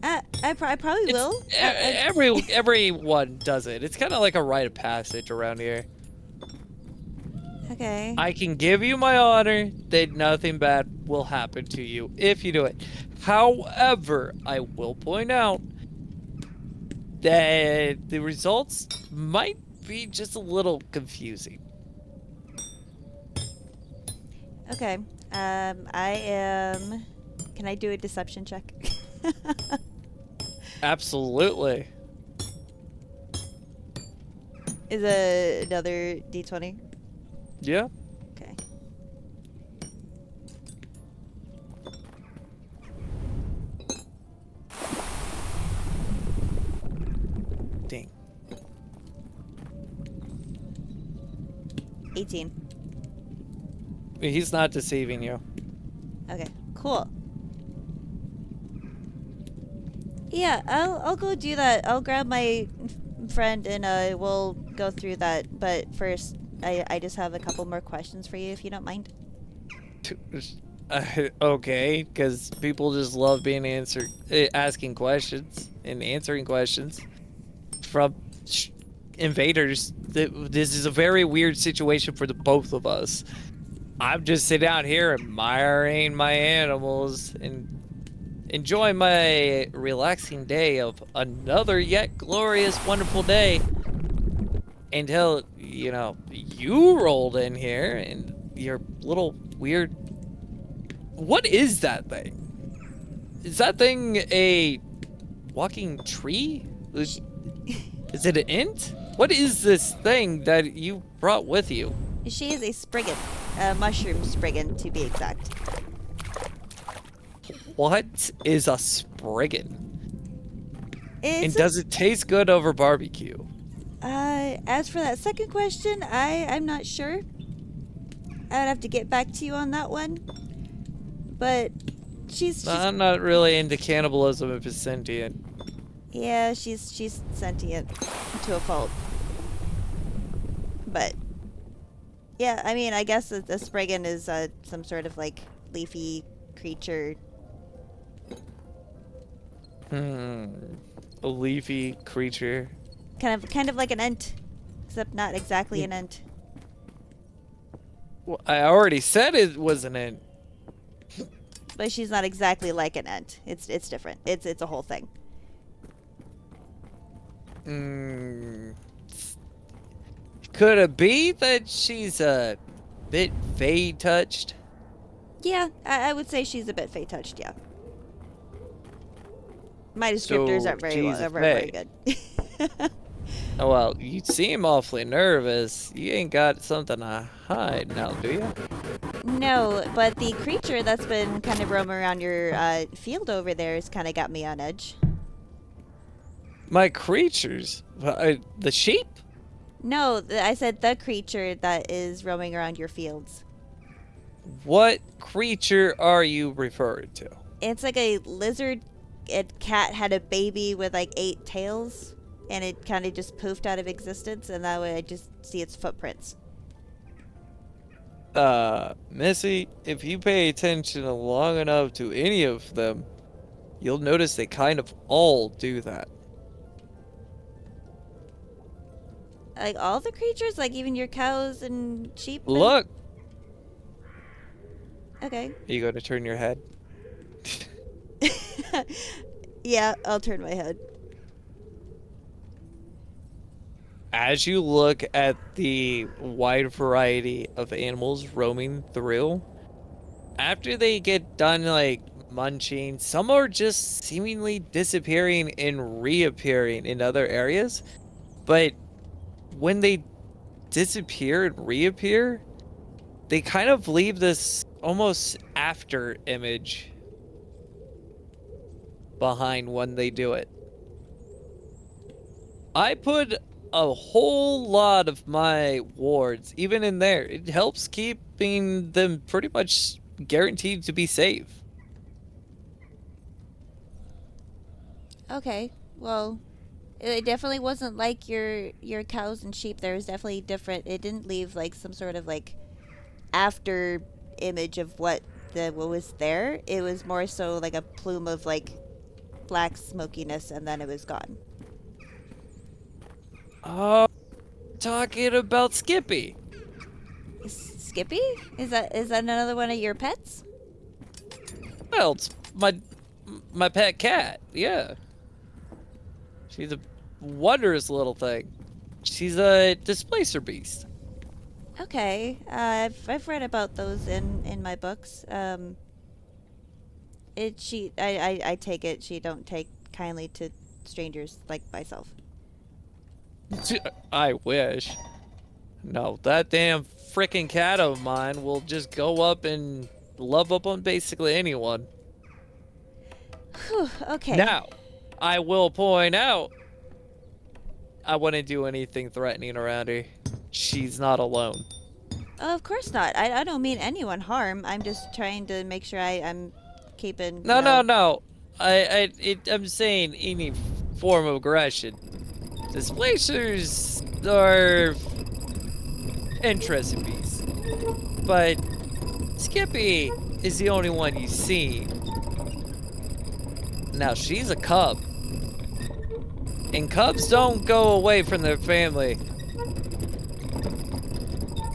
I probably will. Everyone does it. It's kind of like a rite of passage around here. Okay. I can give you my honor that nothing bad will happen to you if you do it. However, I will point out that the results might be just a little confusing. Okay. I am. Can I do a deception check? Absolutely. Is another D20? Yeah. Okay. Dang. 18. He's not deceiving you. Okay. Cool. Yeah, I'll go do that. I'll grab my friend and we'll go through that. But first, I just have a couple more questions for you, if you don't mind. Okay, because people just love being asking questions and answering questions from invaders. This is a very weird situation for the both of us. I'm just sitting out here admiring my animals and enjoying my relaxing day of another yet glorious, wonderful day. Until, you rolled in here and your little weird... What is that thing? Is that thing a walking tree? Is it an int? What is this thing that you brought with you? She is a spriggan. A mushroom spriggan, to be exact. What is a spriggan? And It's does it taste good over barbecue? as for that second question, I'm not sure. I'd have to get back to you on that one. But she's I'm not really into cannibalism if it's sentient. yeah, she's sentient to a fault. But yeah, I mean, I guess the spriggan is some sort of like leafy creature. A leafy creature. Kind of like an ent, except not exactly an ent. Well, I already said it was an ant. But she's not exactly like an ent. It's different. It's a whole thing. Could it be that she's a bit fey touched? Yeah, I would say she's a bit fey touched. Yeah. My descriptors So aren't very she's well, a are very fae. good. Oh, well, you seem awfully nervous. You ain't got something to hide now, do you? No, but the creature that's been kind of roaming around your field over there has kind of got me on edge. My creatures? The sheep? No, I said the creature that is roaming around your fields. What creature are you referring to? It's like a lizard. Cat had a baby with like 8 tails, and it kind of just poofed out of existence, and that way I just see its footprints. Missy, if you pay attention long enough to any of them, you'll notice they kind of all do that. Like all the creatures, like even your cows and sheep. then? Look! Okay. Are you going to turn your head? Yeah, I'll turn my head. As you look at the wide variety of animals roaming through, after they get done like munching, some are just seemingly disappearing and reappearing in other areas. But when they disappear and reappear, they kind of leave this almost after image behind when they do it. I put a whole lot of my wards even in there. It helps keeping them pretty much guaranteed to be safe. Okay. Well, it definitely wasn't like your cows and sheep. There was definitely different. It didn't leave like some sort of like after image of what was there. It was more so like a plume of like black smokiness, and then it was gone. Oh, talking about Skippy. Skippy? Is that another one of your pets? Well, it's my pet cat. Yeah. She's a wondrous little thing. She's a displacer beast. Okay. I've read about those in my books. I take it she don't take kindly to strangers like myself. I wish. No, that damn frickin' cat of mine will just go up and love up on basically anyone. Whew, okay. Now, I will point out, I wouldn't do anything threatening around her. She's not alone. Of course not. I don't mean anyone harm. I'm just trying to make sure I'm keeping. No. I'm saying any form of aggression. Displacers are interesting beasts, but Skippy is the only one you've seen. Now she's a cub, and cubs don't go away from their family.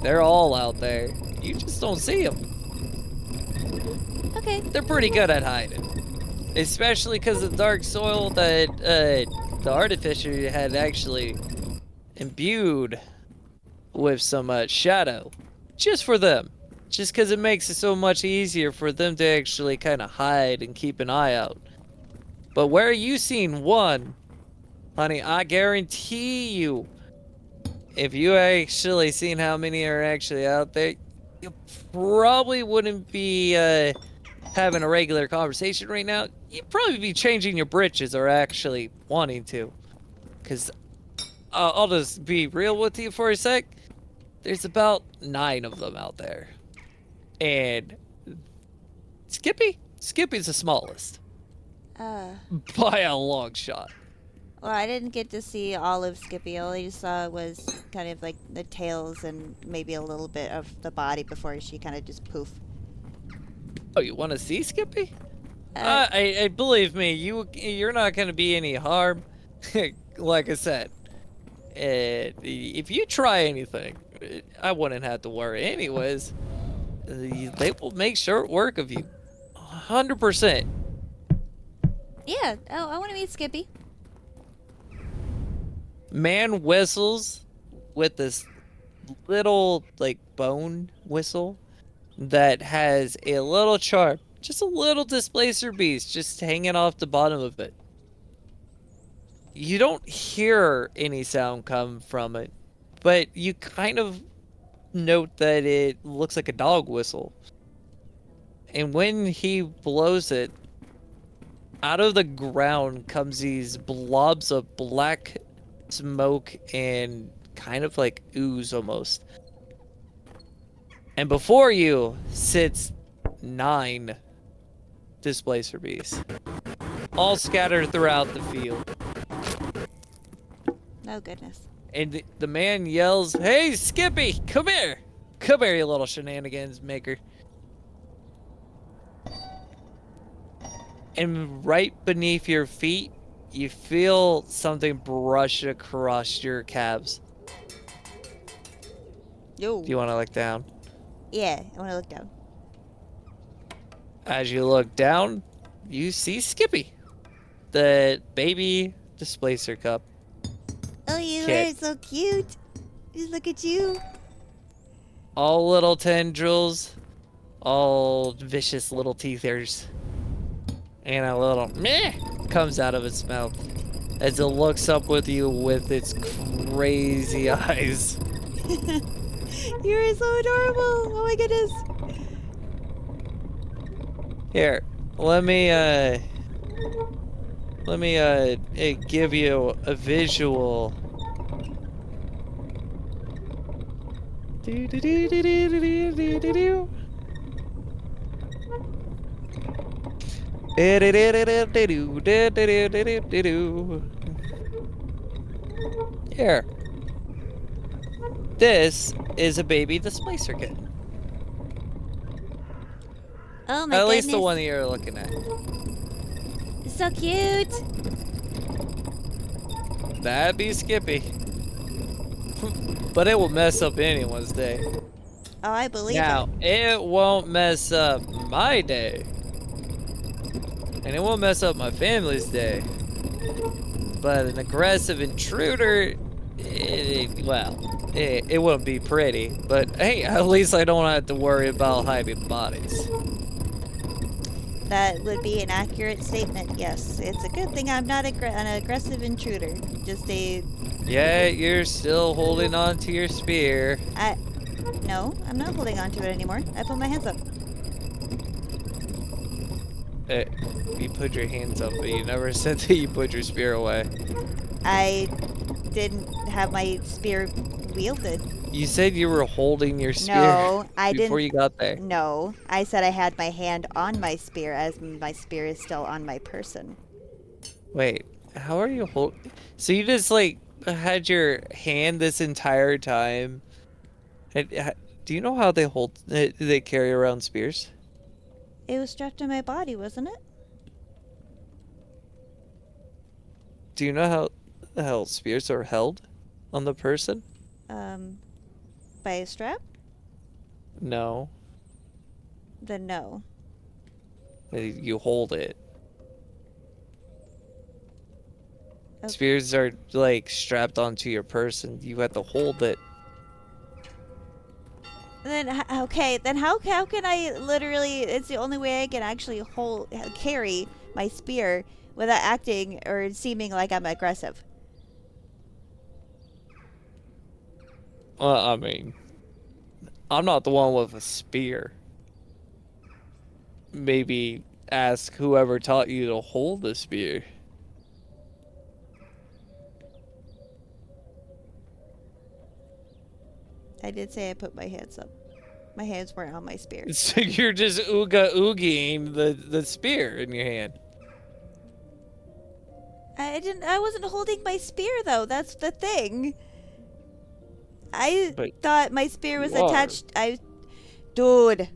They're all out there. You just don't see them. Okay. They're pretty good at hiding. Especially because of the dark soil that the artificer had actually imbued with some shadow. Just for them. Just because it makes it so much easier for them to actually kind of hide and keep an eye out. But where you seen one, honey, I guarantee you, if you actually seen how many are actually out there, you probably wouldn't be having a regular conversation right now. You'd probably be changing your britches or actually wanting to. Because I'll just be real with you for a sec. There's about 9 of them out there. And Skippy's the smallest. By a long shot. Well, I didn't get to see all of Skippy. All I just saw was kind of like the tails and maybe a little bit of the body before she kind of just poof. Oh, you want to see Skippy? I believe me, you're not gonna be any harm. Like I said, if you try anything, I wouldn't have to worry anyways. They will make short work of you, 100%. Yeah. Oh, I want to meet Skippy. Man whistles with this little like bone whistle that has a little charm, just a little displacer beast just hanging off the bottom of it. You don't hear any sound come from it, but you kind of note that it looks like a dog whistle. And when he blows it, out of the ground comes these blobs of black smoke and kind of like ooze almost. And before you sits 9 displacer beasts, all scattered throughout the field. Oh, goodness. And the man yells, "Hey, Skippy, come here! Come here, you little shenanigans maker." And right beneath your feet, you feel something brush across your calves. Yo. Do you want to look down? Yeah, I want to look down. As you look down, you see Skippy, the baby displacer cup. Oh, you Kid. are so cute. Just look at you. All little tendrils, all vicious little teethers, and a little meh comes out of its mouth as it looks up with you with its crazy eyes. You are so adorable. Oh my goodness. Here, let me give you a visual. Here. This is a baby displacer kit. Oh my At goodness. least the one that you're looking at. So cute. That'd be Skippy. But it will mess up anyone's day. Oh, I believe Now, it won't mess up my day. And it won't mess up my family's day. But an aggressive intruder, it wouldn't be pretty. But hey, at least I don't have to worry about hiding bodies. it. That would be an accurate statement, yes. It's a good thing I'm not an aggressive intruder. Just a... Yeah, you're still holding on to your spear. No, I'm not holding on to it anymore. I put my hands up. You put your hands up, but you never said that you put your spear away. I didn't have my spear wielded. You said you were holding your spear No, I before didn't. you got there. No, I said I had my hand on my spear as my spear is still on my person. Wait, how are you holding? So you just like had your hand this entire time? Do you know how they they carry around spears? It was strapped to my body, wasn't it? Do you know how spears are held on the person? By a strap? No, Then no. you hold it. Okay. Spears are like strapped onto your person. You have to hold it. Then okay, then how can I literally? It's the only way I can actually carry my spear without acting or seeming like I'm aggressive. Well, I mean, I'm not the one with a spear. Maybe ask whoever taught you to hold the spear. I did say I put my hands up. My hands weren't on my spear. So you're just ooga-oogieing the spear in your hand. I wasn't holding my spear though. That's the thing. I But thought my spear was you are. attached. Dude.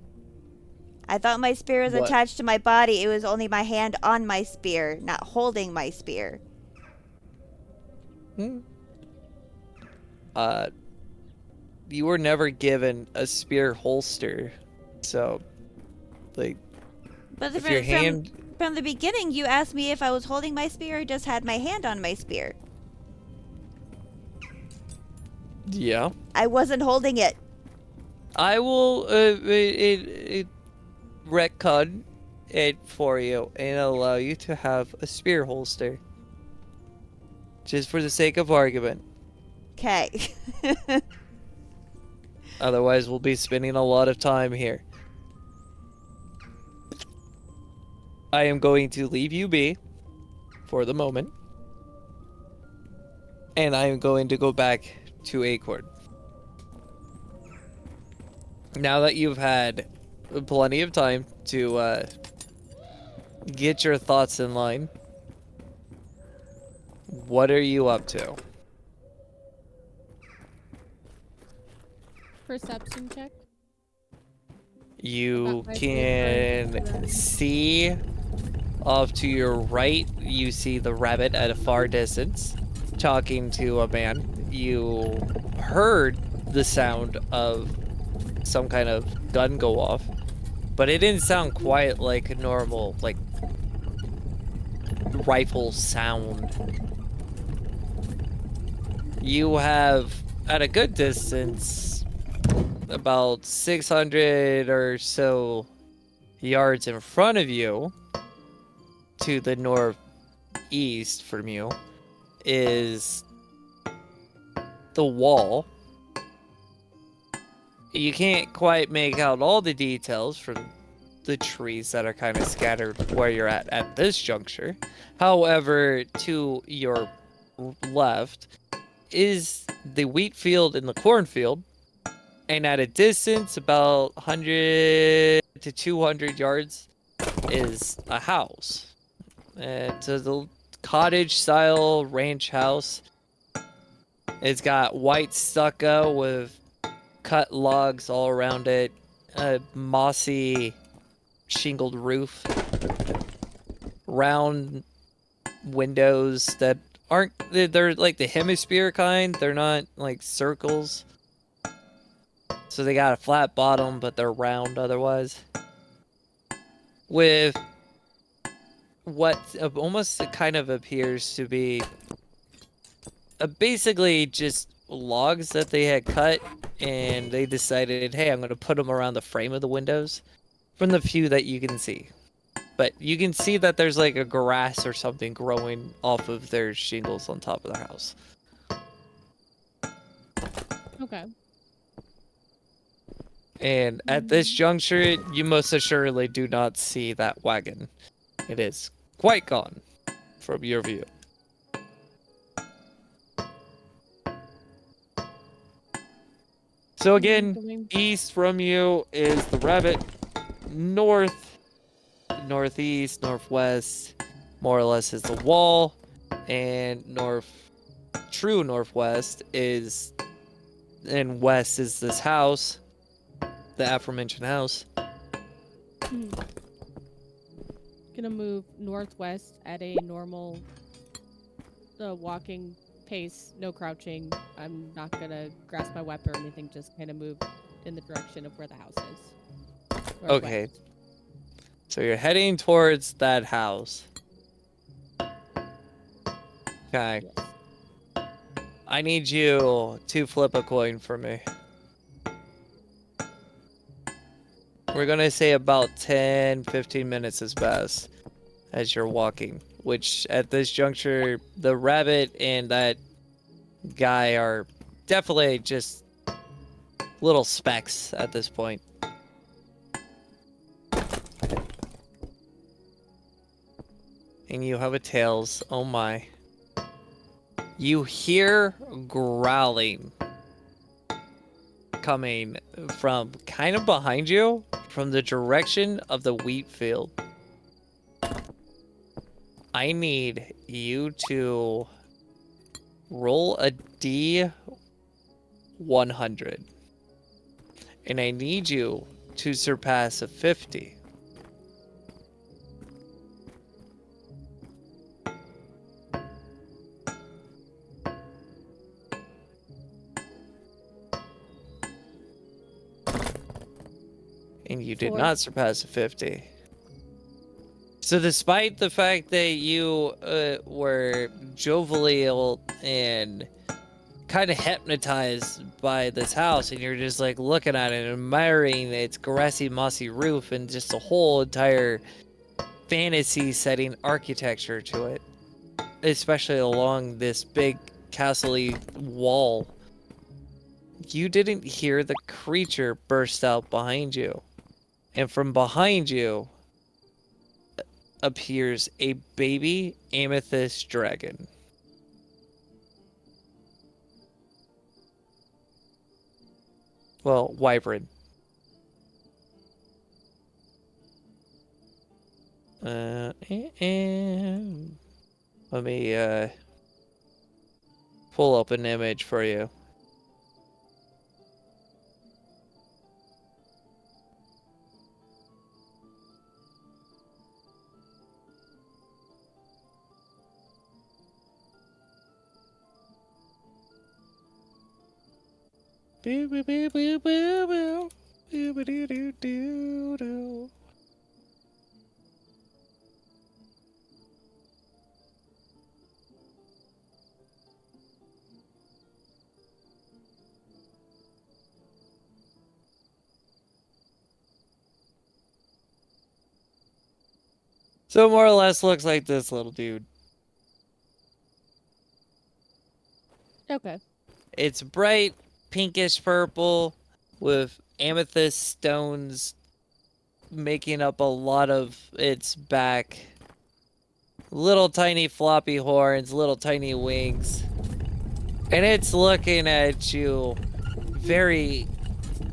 I thought my spear was What? attached to my body. It was only my hand on my spear, not holding my spear. Hmm. You were never given a spear holster, so, like, But if your hand... from the beginning, you asked me if I was holding my spear or just had my hand on my spear. Yeah. I wasn't holding it. I will retcon it for you and allow you to have a spear holster. Just for the sake of argument. Okay. Otherwise, we'll be spending a lot of time here. I am going to leave you be for the moment. And I am going to go back to Acorn. Now that you've had plenty of time to get your thoughts in line, what are you up to? Perception check. You About my can favorite. see off to your right, you see the rabbit at a far distance talking to a man. You heard the sound of some kind of gun go off, but it didn't sound quite like a normal, like, rifle sound. You have, at a good distance, about 600 or so yards in front of you, to the northeast from you, is the wall. You can't quite make out all the details from the trees that are kind of scattered where you're at this juncture. However, to your left is the wheat field and the cornfield, and at a distance about 100 to 200 yards is a house. It's a cottage-style ranch house. It's got white stucco with cut logs all around it, a mossy shingled roof, round windows that aren't, they're like the hemisphere kind, they're not like circles. So they got a flat bottom, but they're round otherwise. With what almost kind of appears to be basically just logs that they had cut, and they decided, hey, I'm going to put them around the frame of the windows from the few that you can see. But you can see that there's like a grass or something growing off of their shingles on top of their house. Okay. And at this juncture, you most assuredly do not see that wagon. It is quite gone from your view. So again, east from you is the rabbit. North, northeast, northwest, more or less is the wall. And true northwest is, and west is this house, the aforementioned house. Gonna move northwest at a normal walking pace, no crouching. I'm not gonna grasp my weapon or anything, just kind of move in the direction of where the house is. Okay. Northwest. So you're heading towards that house. Okay. Yes. I need you to flip a coin for me. We're gonna say about 10-15 minutes is best as you're walking, which at this juncture, the rabbit and that guy are definitely just little specks at this point. And you have a tails. Oh my. You hear growling coming from kind of behind you, from the direction of the wheat field. I need you to roll a D100. And I need you to surpass a 50. And you did 4. not surpass a 50. So despite the fact that you were jovial and kind of hypnotized by this house, and you're just like looking at it and admiring its grassy, mossy roof and just the whole entire fantasy setting architecture to it, especially along this big castle-y wall, you didn't hear the creature burst out behind you. And from behind you appears a baby amethyst dragon. Well, wyvern. Let me pull up an image for you. Boo boo boo boo boo boo. Boo boo doo doo doo doo. So more or less looks like this little dude. Okay. It's bright pinkish purple with amethyst stones making up a lot of its back. Little tiny floppy horns, little tiny wings. And it's looking at you very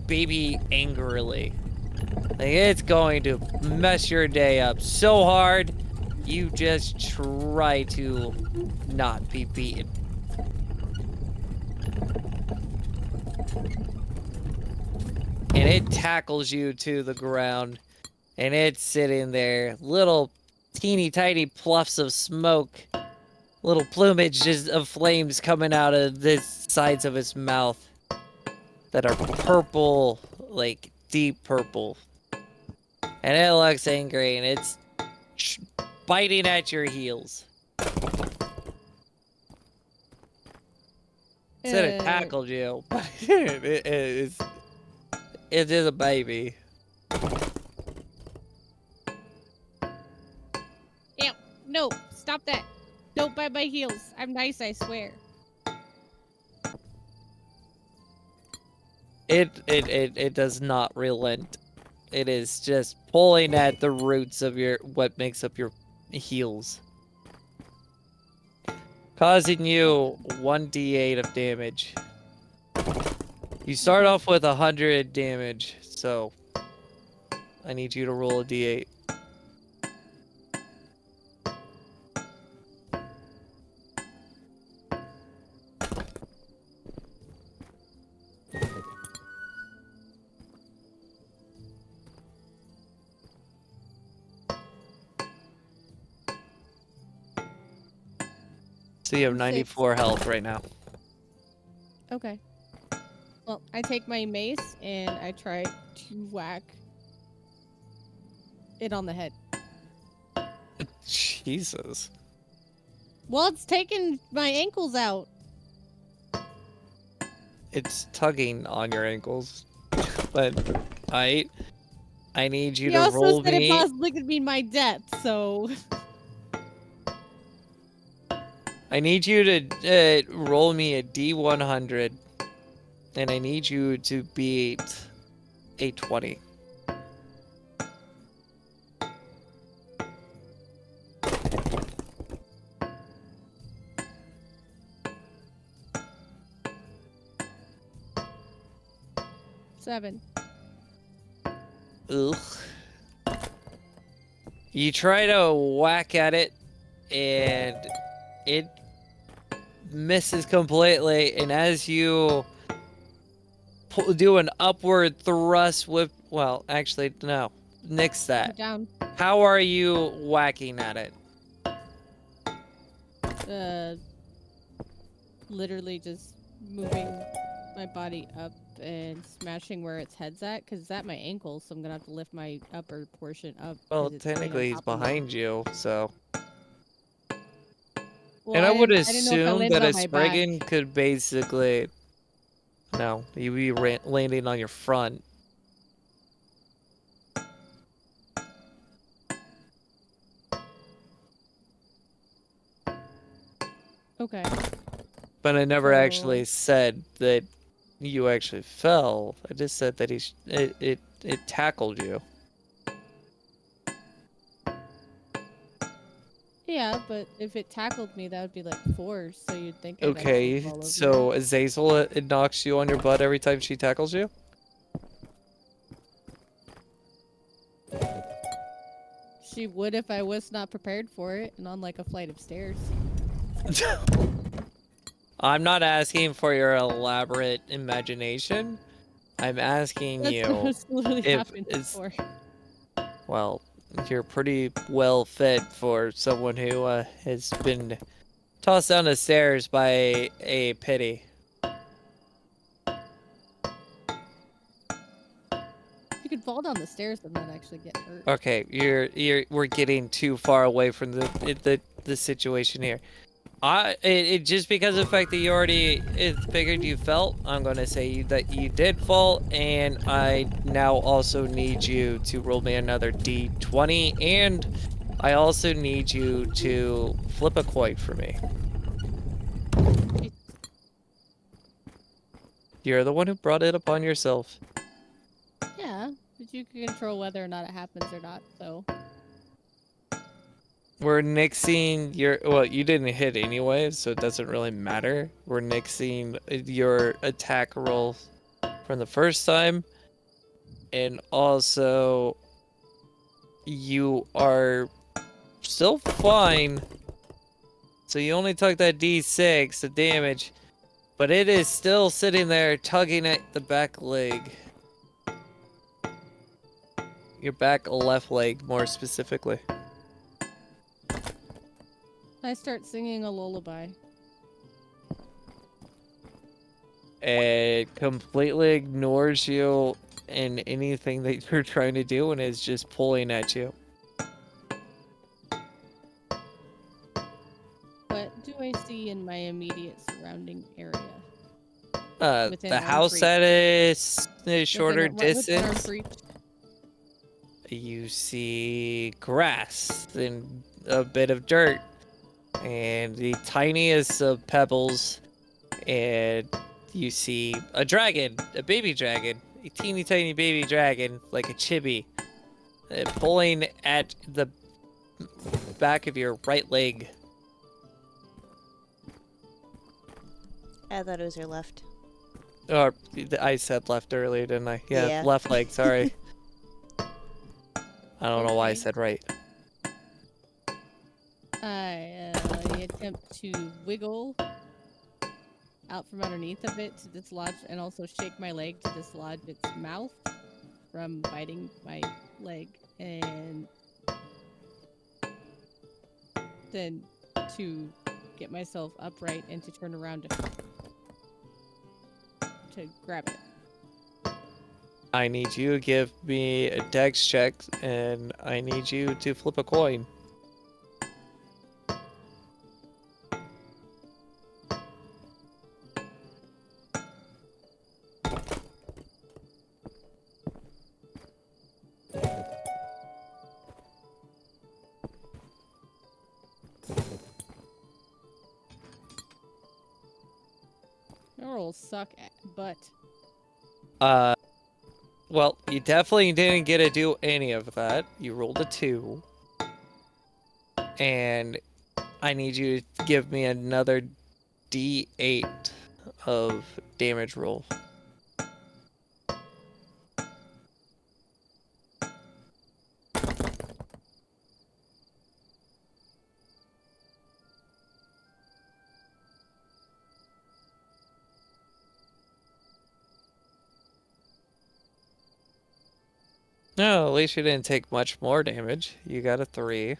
baby angrily. Like it's going to mess your day up so hard, you just try to not be beaten. And it tackles you to the ground, and it's sitting there, little teeny tiny puffs of smoke, little plumage of flames coming out of the sides of its mouth that are purple, like deep purple. And it looks angry, and it's biting at your heels. Said it tackled you, but it is a baby. Ew, no, stop that. Don't bite my heels. I'm nice, I swear. It does not relent. It is just pulling at the roots of what makes up your heels. Causing you 1d8 of damage. You start off with 100 damage, so I need you to roll a d8. So you have 94 health right now. Okay. Well, I take my mace and I try to whack it on the head. Jesus. Well, it's taking my ankles out. It's tugging on your ankles. But I need you He to also roll said it me. possibly could mean my death, so... I need you to roll me a D100, and I need you to beat a 20. Seven. Ugh. You try to whack at it, and it misses completely, and as you do an upward thrust with. Well, actually, no. Nix Put that. down. How are you whacking at it? Literally just moving my body up and smashing where its head's at, because it's at my ankles, so I'm gonna have to lift my upper portion up. Well, 'cause it's sitting on technically, he's top of me. behind you, so. Well, And I would didn't know if I assume landed that a on my back. Spriggan could basically. No, you'd be landing on your front. Okay. But I never actually So- said that you actually fell. I just said that it tackled you. Yeah, but if it tackled me, that would be like force, so you'd think I'd actually Okay, fall over. so Azazel, it knocks you on your butt every time she tackles you? She would if I was not prepared for it and on like a flight of stairs. I'm not asking for your elaborate imagination. I'm asking That's what you was literally if happened it's before. well, you're pretty well fit for someone who has been tossed down the stairs by a pity. You could fall down the stairs and not actually get hurt. Okay, we're getting too far away from the situation here. It just because of the fact that you already figured you felt, I'm gonna say that you did fall, and I now also need you to roll me another d20, and I also need you to flip a coin for me. You're the one who brought it upon yourself. Yeah, but you can control whether or not it happens or not, so. We're nixing your. Well, you didn't hit anyway, so it doesn't really matter. We're nixing your attack roll from the first time. And also, you are still fine. So you only took that d6 of damage, but it is still sitting there tugging at the back leg. Your back left leg, more specifically. I start singing a lullaby. It completely ignores you and anything that you're trying to do and is just pulling at you. What do I see in my immediate surrounding area? Within The arm's house reach. at a shorter Within arm's distance, reach? you see grass and a bit of dirt and the tiniest of pebbles, and you see a dragon, a baby dragon, a teeny tiny baby dragon, like a chibi, pulling at the back of your right leg. I thought it was your left. Or I said left earlier, didn't I? Yeah, Yeah. left leg, sorry. I don't know why I Okay. said right. I attempt to wiggle out from underneath of it to dislodge, and also shake my leg to dislodge its mouth from biting my leg, and then to get myself upright and to turn around to grab it. I need you to give me a dex check, and I need you to flip a coin. My rolls suck butt. Well, you definitely didn't get to do any of that. You rolled a 2. And I need you to give me another d8 of damage roll. No, at least you didn't take much more damage. You got a 3.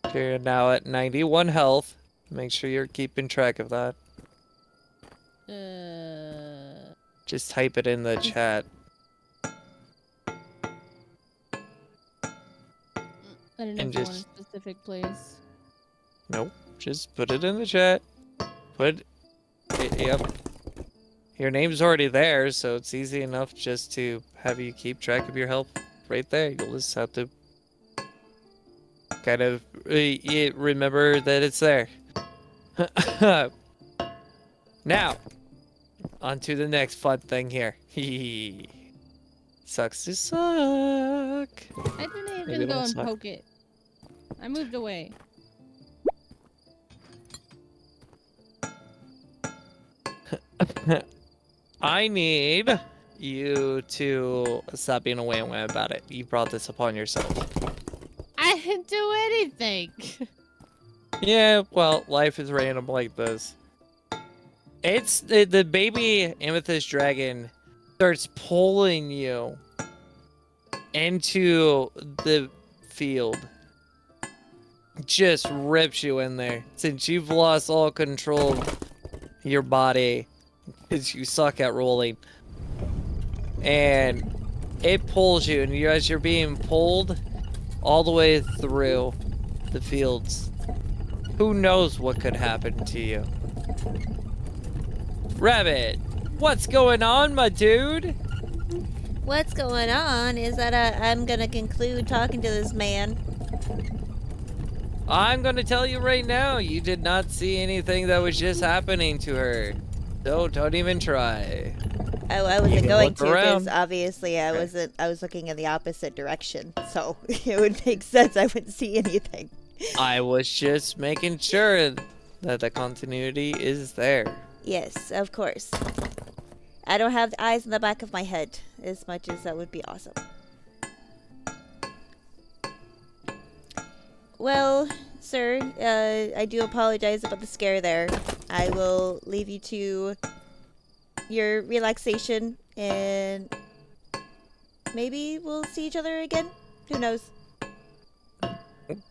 So you're now at 91 health. Make sure you're keeping track of that. Just type it in the chat. I don't know And if you want a just- specific place. Nope. Just put it in the chat. Yep. Your name's already there, so it's easy enough just to have you keep track of your health right there. You'll just have to kind of remember that it's there. Now, on to the next fun thing here. Sucks to suck. I didn't Maybe even it go won't and suck. poke it. I moved away. I need you to stop being a wham about it. You brought this upon yourself. I didn't do anything. Yeah, well, life is random like this. It's the baby amethyst dragon starts pulling you into the field. Just rips you in there. Since you've lost all control of your body, because you suck at rolling. And it pulls you, and as you're being pulled all the way through the fields, who knows what could happen to you? Rabbit, what's going on, my dude? What's going on is that I'm gonna conclude talking to this man. I'm gonna tell you right now, you did not see anything that was just happening to her. So don't even try. I wasn't can going look to because around. obviously I Okay. wasn't. I was looking in the opposite direction, so it would make sense I wouldn't see anything. I was just making sure that the continuity is there. Yes, of course. I don't have eyes in the back of my head as much as that would be awesome. Well, sir, I do apologize about the scare there. I will leave you to your relaxation, and maybe we'll see each other again. Who knows?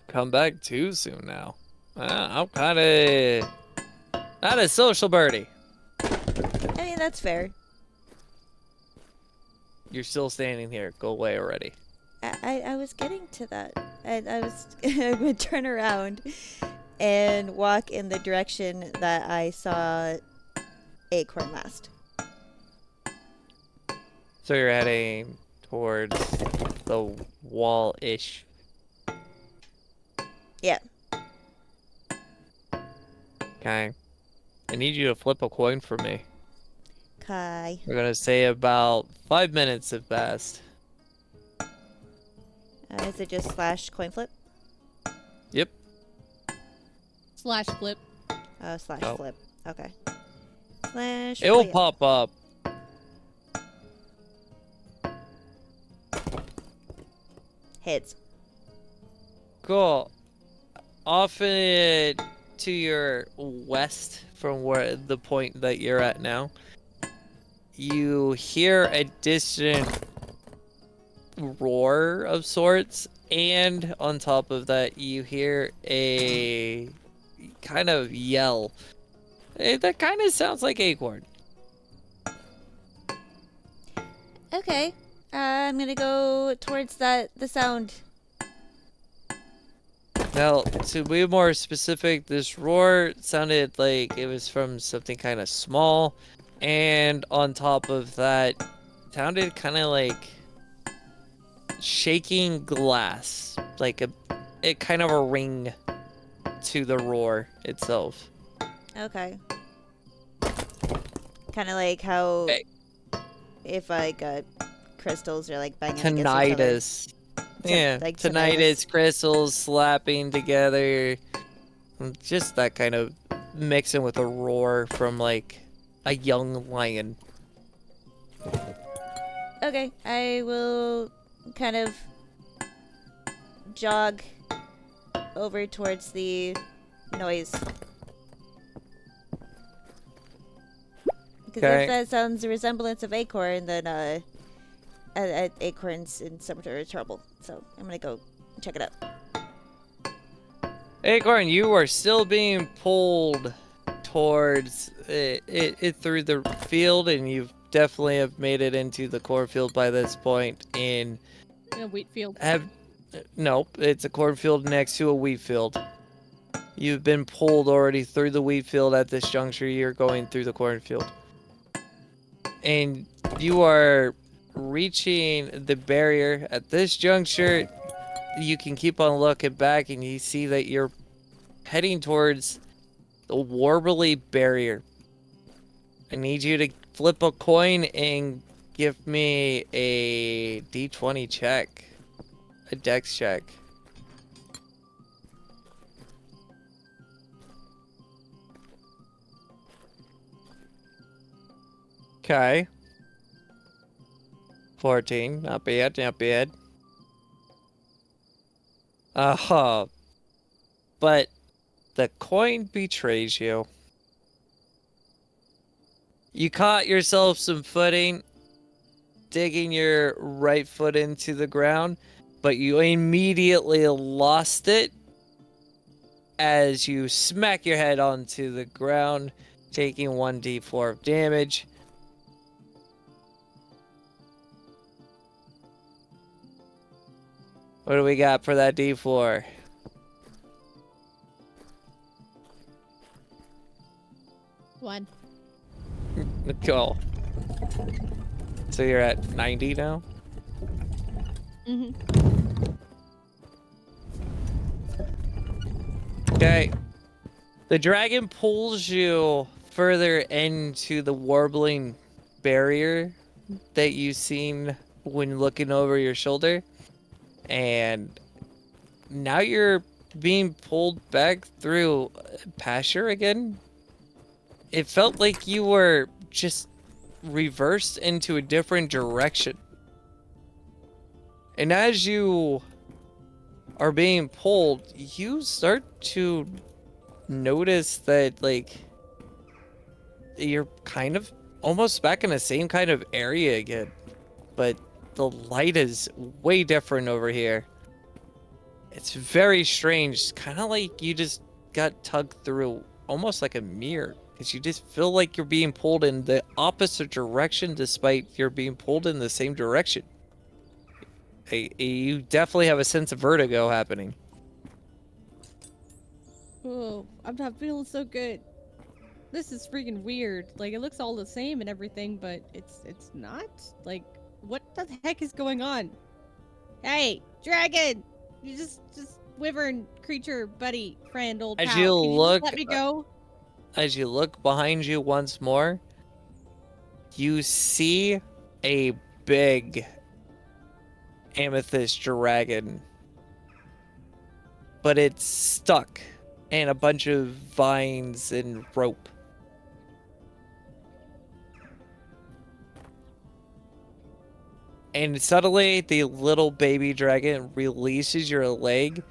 Come back too soon now. I'm kind of not a social birdie. I mean, that's fair. You're still standing here. Go away already. I was getting to that. I was I would turn around and walk in the direction that I saw Acorn last. So you're heading towards the wall-ish. Yeah. Okay. I need you to flip a coin for me. Kai. We're gonna say about 5 minutes have passed. Is it just slash coin flip? Yep. Slash flip. Slash Oh. flip. Okay. Slash It will flip. pop up. Heads. Cool. Off it to your west from where the point that you're at now, you hear a distant roar of sorts, and on top of that, you hear a kind of yell. That kind of sounds like Acorn. Okay. I'm gonna go towards the sound. Now, to be more specific, this roar sounded like it was from something kind of small, and on top of that, sounded kind of like shaking glass, like a kind of a ring to the roar itself. Okay. Kind of like how Hey. if like crystals are like banging against each other. Tinnitus. Yeah, like tinnitus, crystals slapping together. Just that kind of mixing with a roar from like a young lion. Okay, I will kind of jog over towards the noise. Because Okay. if that sounds a resemblance of Acorn, then Acorn's in some sort of trouble. So I'm gonna go check it out. Acorn, you are still being pulled towards it through the field, and you definitely have made it into the cornfield by this point. In In a wheat field. Nope, it's a cornfield next to a wheat field. You've been pulled already through the wheat field at this juncture. You're going through the cornfield, and you are reaching the barrier at this juncture. You can keep on looking back, and you see that you're heading towards the Warbly barrier. I need you to flip a coin and give me a D20 check, a dex check. Okay. 14, not bad, not bad. But the coin betrays you. You caught yourself some footing, digging your right foot into the ground, but you immediately lost it as you smack your head onto the ground, taking 1d4 of damage. What do we got for that d4? One. Cool. So you're at 90 now? Mm-hmm. Okay. The dragon pulls you further into the warbling barrier that you've seen when looking over your shoulder. And now you're being pulled back through pasture again. It felt like you were just reversed into a different direction. And as you are being pulled, you start to notice that, like, you're kind of almost back in the same kind of area again. But the light is way different over here. It's very strange. Kind of like you just got tugged through almost like a mirror. Because you just feel like you're being pulled in the opposite direction despite you're being pulled in the same direction. You definitely have a sense of vertigo happening. Oh, I'm not feeling so good. This is freaking weird. Like, it looks all the same and everything, but it's not? Like, what the heck is going on? Hey, dragon! You just wyvern creature, buddy, friend, old As pal. you Can you look- just let me go? As you look behind you once more, you see a big amethyst dragon. But it's stuck in a bunch of vines and rope. And suddenly, the little baby dragon releases your leg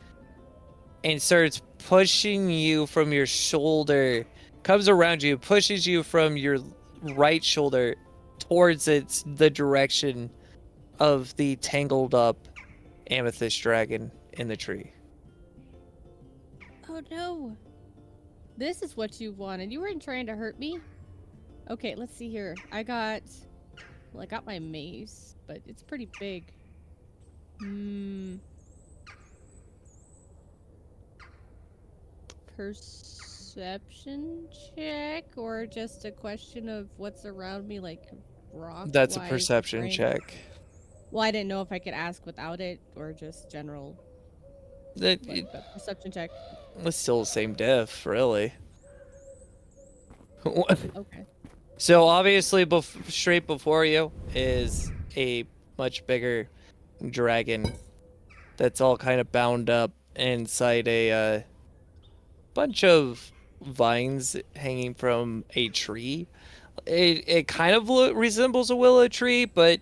and starts pushing you from your shoulder, comes around you, pushes you from your right shoulder towards the direction of the tangled up amethyst dragon in the tree. Oh no. This is what you wanted. You weren't trying to hurt me. Okay, let's see here. I got my mace, but it's pretty big. Perception check, or just a question of what's around me, like rock? That's a perception check. Well, I didn't know if I could ask without it, or just general. But perception check. It's still the same diff, really. Okay. So obviously, straight before you is a much bigger dragon that's all kind of bound up inside a bunch of vines hanging from a tree. It kind of resembles a willow tree, but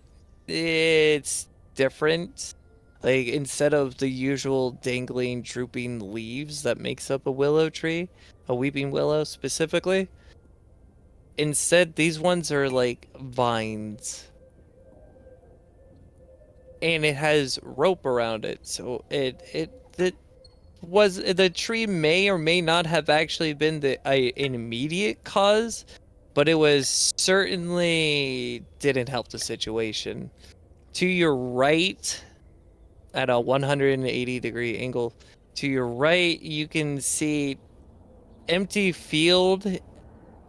it's different. Like, instead of the usual dangling, drooping leaves that makes up a willow tree, a weeping willow specifically, Instead, these ones are like vines. And it has rope around it, so the tree may or may not have actually been an immediate cause, but it was certainly didn't help the situation. To your right, at a 180-degree angle, to your right, you can see empty field.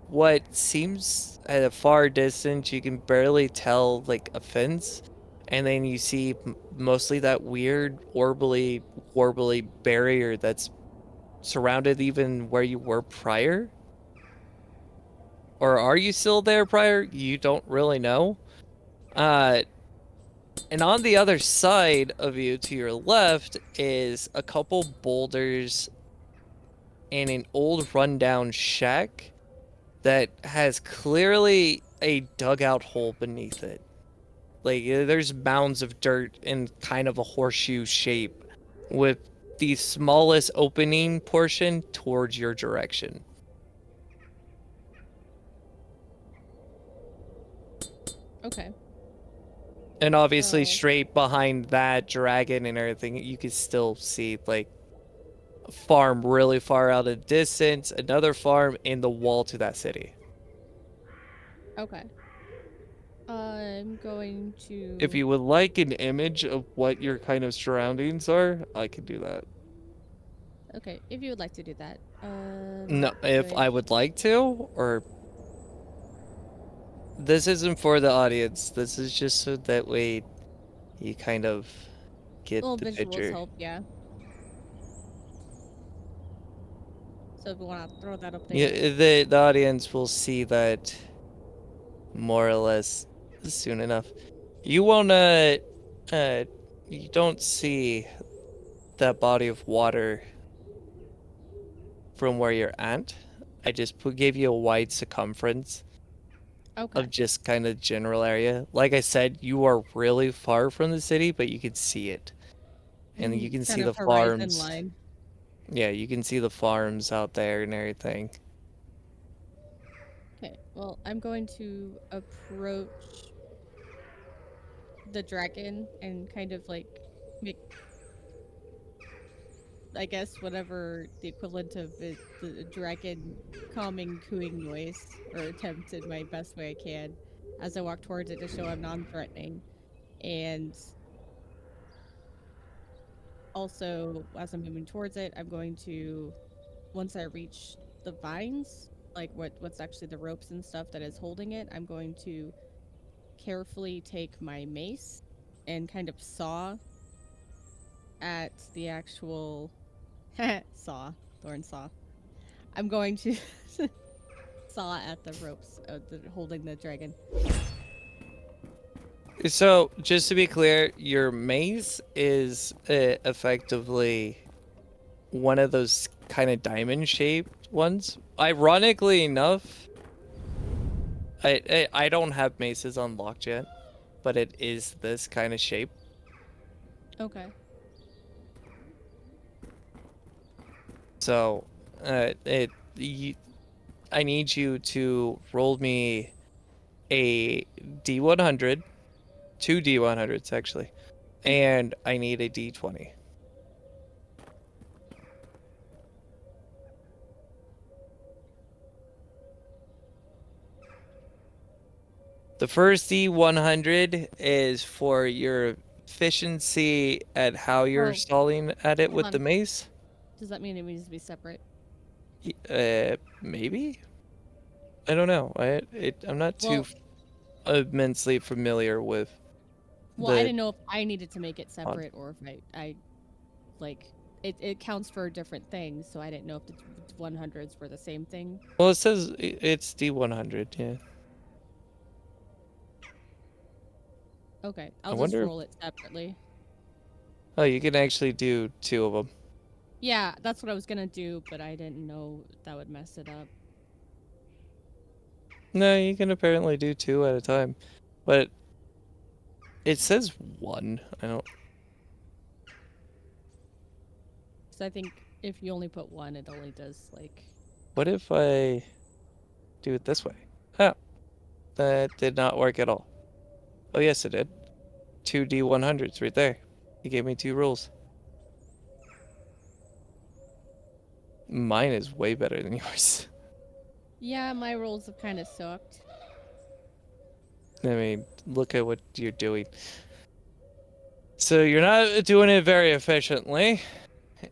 What seems at a far distance, you can barely tell like a fence, and then you see mostly that weird warbly barrier that's surrounded even where you were prior. Or are you still there prior? You don't really know. And on the other side of you to your left is a couple boulders and an old rundown shack that has clearly a dugout hole beneath it. Like, there's mounds of dirt in kind of a horseshoe shape with the smallest opening portion towards your direction. Okay. And obviously, Oh. straight behind that dragon and everything, you can still see, like, a farm really far out in the distance, another farm, in the wall to that city. Okay. I'm going to. If you would like an image of what your kind of surroundings are, I can do that. Okay, if you would like to do that. No, if I would like to, or... This isn't for the audience. This is just so that way you kind of get Little the visuals picture. help, yeah. So if we want to throw that up there. Yeah, the audience will see that more or less soon enough. You won't you don't see that body of water from where you're at. I just gave you a wide circumference Okay. of just kind of general area. Like I said, you are really far from the city, but you can see it. And you can Kind see of the horizon farms. line. Yeah, you can see the farms out there and everything. Okay, well, I'm going to approach the dragon and kind of like make, I guess, whatever the equivalent of it, the dragon calming cooing noise, or attempt in my best way I can as I walk towards it to show I'm non-threatening. And also, as I'm moving towards it, I'm going to, once I reach the vines, like what's actually the ropes and stuff that is holding it, I'm going to carefully take my mace and kind of saw at the actual thorn saw. I'm going to saw at the ropes holding the dragon. So, just to be clear, your mace is effectively one of those kind of diamond-shaped ones. Ironically enough, I don't have maces unlocked yet, but it is this kind of shape. Okay. So, I need you to roll me a D100, two D100s actually, and I need a D20. The first D100 is for your efficiency at how you're Oh, stalling at it hold with on. the mace. Does that mean it needs to be separate? Maybe? I don't know. I'm not too immensely familiar with Well, I the... didn't know if I needed to make it separate or if I like it counts for different things, so I didn't know if the 100s were the same thing. Well, it says it's D100, yeah. Okay, I I'll just wonder if... roll it separately. Oh, you can actually do two of them. Yeah, that's what I was gonna do, but I didn't know that would mess it up. No, you can apparently do two at a time. But it says one. I don't... So I think if you only put one, it only does like... What if I do it this way? Oh, that did not work at all. Oh, yes, it did. 2D100s right there. He gave me 2 rules. Mine is way better than yours. Yeah, my rolls have kind of sucked. I mean, look at what you're doing. So you're not doing it very efficiently.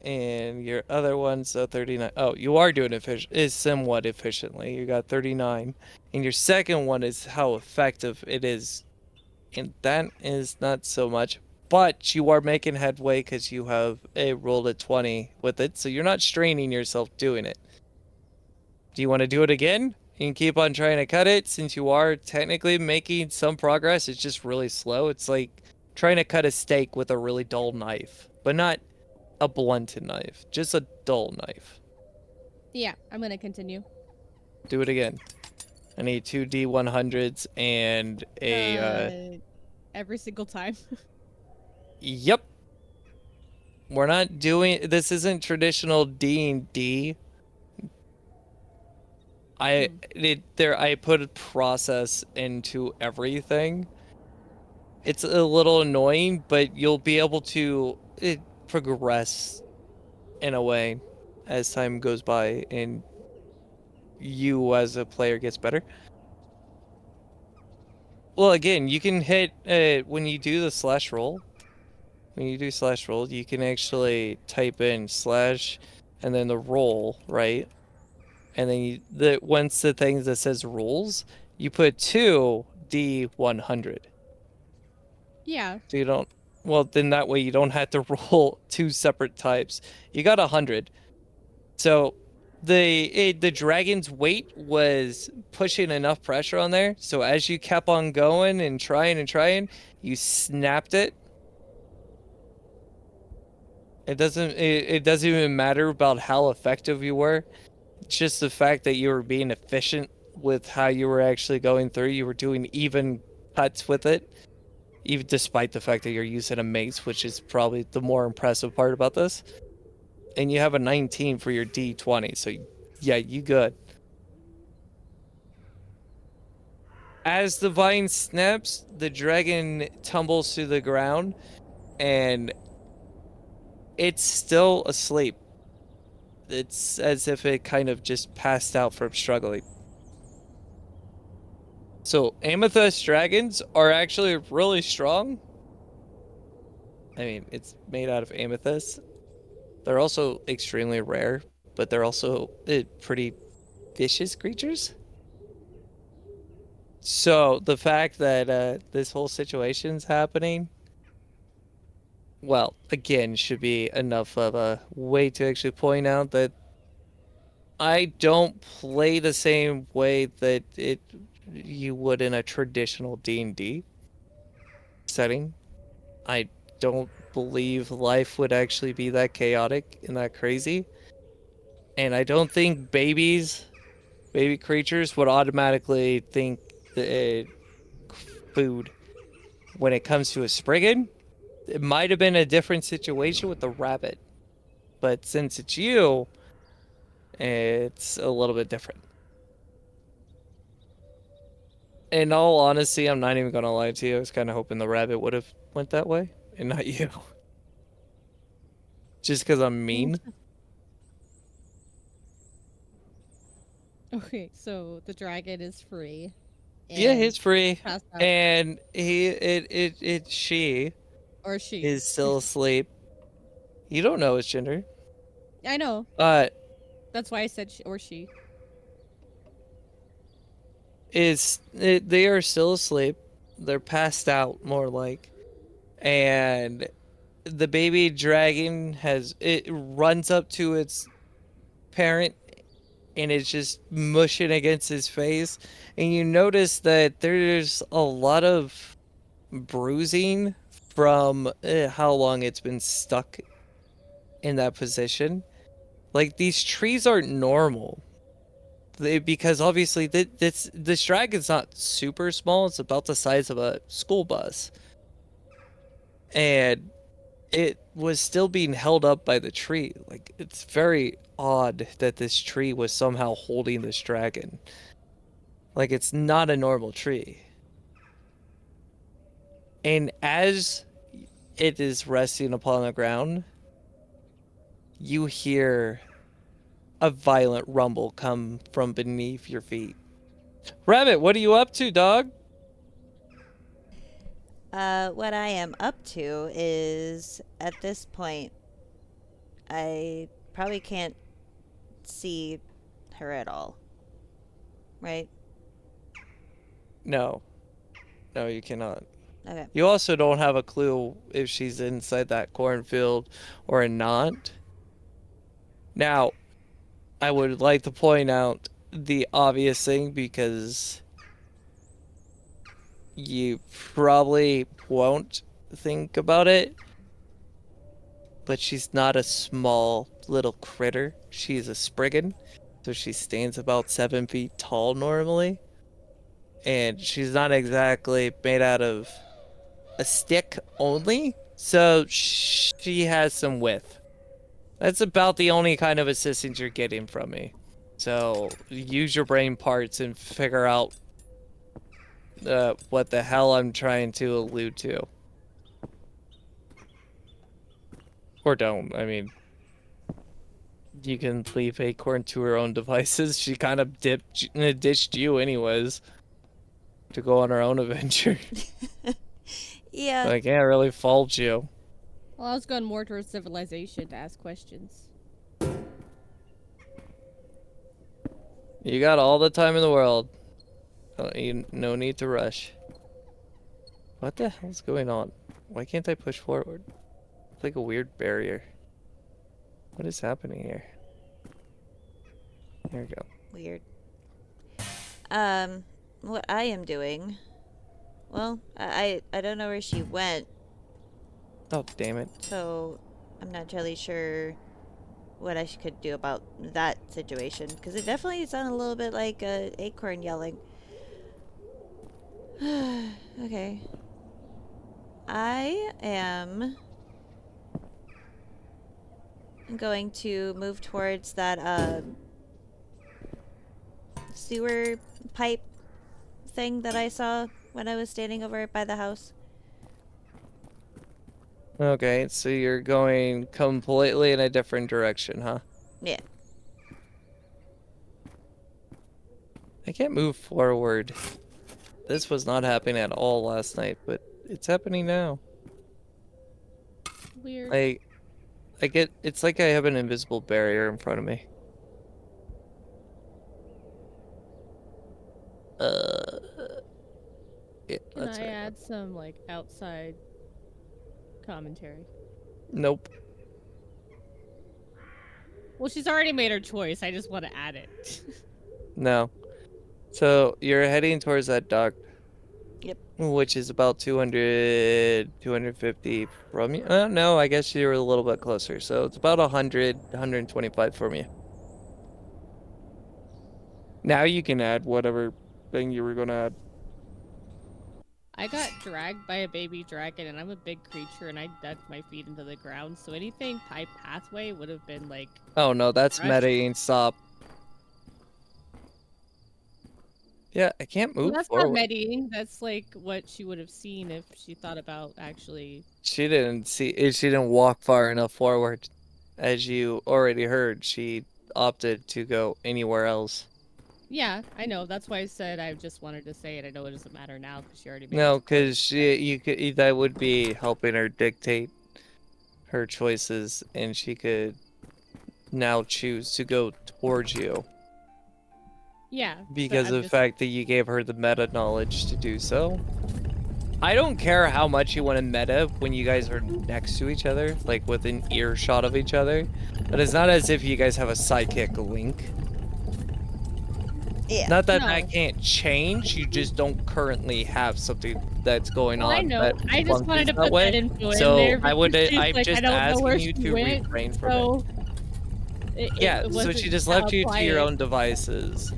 And your other one's a 39. Oh, you are doing it somewhat efficiently. You got 39. And your second one is how effective it is. And that is not so much. But you are making headway because you have a roll at 20 with it. So you're not straining yourself doing it. Do you want to do it again? You can keep on trying to cut it since you are technically making some progress. It's just really slow. It's like trying to cut a steak with a really dull knife, but not a blunted knife, just a dull knife. Yeah, I'm gonna continue. Do it again. I need 2D100s and a Every single time. Yep. We're not doing this isn't traditional D&D. I put a process into everything. It's a little annoying, but you'll be able to progress in a way as time goes by and you as a player gets better. Well, again, you can hit when you do the slash roll. When you do slash roll, you can actually type in slash and then the roll, right? And then once the thing that says rules, you put 2D100. Yeah. So you don't. Well, then that way you don't have to roll 2 separate types. You got 100. So the dragon's weight was pushing enough pressure on there. So as you kept on going and trying, you snapped it. It doesn't even matter about how effective you were. It's just the fact that you were being efficient with how you were actually going through. You were doing even cuts with it, even despite the fact that you're using a mace, which is probably the more impressive part about this. And you have a 19 for your D20, so yeah, you good. As the vine snaps, the dragon tumbles to the ground, and it's still asleep. It's as if it kind of just passed out from struggling. So amethyst dragons are actually really strong. I mean, it's made out of amethyst. They're also extremely rare, but they're also pretty vicious creatures. So the fact that this whole situation's happening, well, again, should be enough of a way to actually point out that I don't play the same way that you would in a traditional D&D setting. I don't believe life would actually be that chaotic and that crazy. And I don't think baby creatures would automatically think food. When it comes to a Spriggan, it might have been a different situation with the rabbit. But since it's you, it's a little bit different. In all honesty, I'm not even going to lie to you. I was kind of hoping the rabbit would have went that way and not you. Just because I'm mean. Okay, so the dragon is free. Yeah, he's free. passed out. And she Or she. is still asleep. You don't know his gender. I know. That's why I said or she. They are still asleep. They're passed out, more like. And the baby dragon it runs up to its parent and it's just mushing against his face. And you notice that there's a lot of bruising from how long it's been stuck in that position. Like, these trees aren't normal. Because obviously this dragon's not super small. It's about the size of a school bus. And it was still being held up by the tree. Like, it's very odd that this tree was somehow holding this dragon. Like it's not a normal tree. And as it is resting upon the ground, you hear a violent rumble come from beneath your feet. Rabbit, what are you up to, dog? What I am up to is, at this point, I probably can't see her at all. Right? No. No, you cannot. Okay. You also don't have a clue if she's inside that cornfield or not. Now, I would like to point out the obvious thing because you probably won't think about it, but she's not a small little critter. She's a spriggan, so she stands about 7 feet tall normally. And she's not exactly made out of a stick only, so she has some width. That's about the only kind of assistance you're getting from me. So use your brain parts and figure out what the hell I'm trying to allude to. Or don't. I mean, you can leave Acorn to her own devices. She kind of ditched you anyways to go on her own adventure. Yeah. I can't really fault you. Well, I was going more towards civilization to ask questions. You got all the time in the world. No need to rush. What the hell's going on? Why can't I push forward? It's like a weird barrier. What is happening here? There we go. Weird. What I am doing... Well, I don't know where she went, Oh, damn it. so I'm not really sure what I could do about that situation, because it definitely sounded a little bit like Acorn yelling. Okay. I am going to move towards that sewer pipe thing that I saw when I was standing over by the house. Okay, so you're going completely in a different direction, huh? Yeah. I can't move forward. This was not happening at all last night, but it's happening now. Weird. It's like I have an invisible barrier in front of me. Yeah, Can that's I right. add some like outside commentary? Nope. Well, she's already made her choice. I just want to add it. No. So you're heading towards that dock. Yep. Which is about 200, 250 from you. No, I guess you're a little bit closer. So it's about 100, 125 from you. Now you can add whatever thing you were going to add. I got dragged by a baby dragon, and I'm a big creature, and I dug my feet into the ground. So anything pipe pathway would have been like. Oh no, that's Rush. metaing. Stop. Yeah, I can't Well, move that's forward. not medying. That's like what she would have seen if she thought about actually. She didn't walk far enough forward. As you already heard, she opted to go anywhere else. Yeah, I know. That's why I said I just wanted to say it. I know it doesn't matter now because she already made. No, her choice, because that would be helping her dictate her choices, and she could now choose to go towards you Yeah. but because I'm of the just- fact that you gave her the meta knowledge to do so. I don't care how much you want to meta when you guys are next to each other, like within earshot of each other, but it's not as if you guys have a psychic link. Yeah. Not that No. that can't change, you just don't currently have something that's going Well, on. I know. that I just wanted functions to that put way. that info So in there. I would, because she's I'm like, just I don't know where asking you she to went, refrain from it. so Yeah, it so wasn't she just left you to your applying. own devices.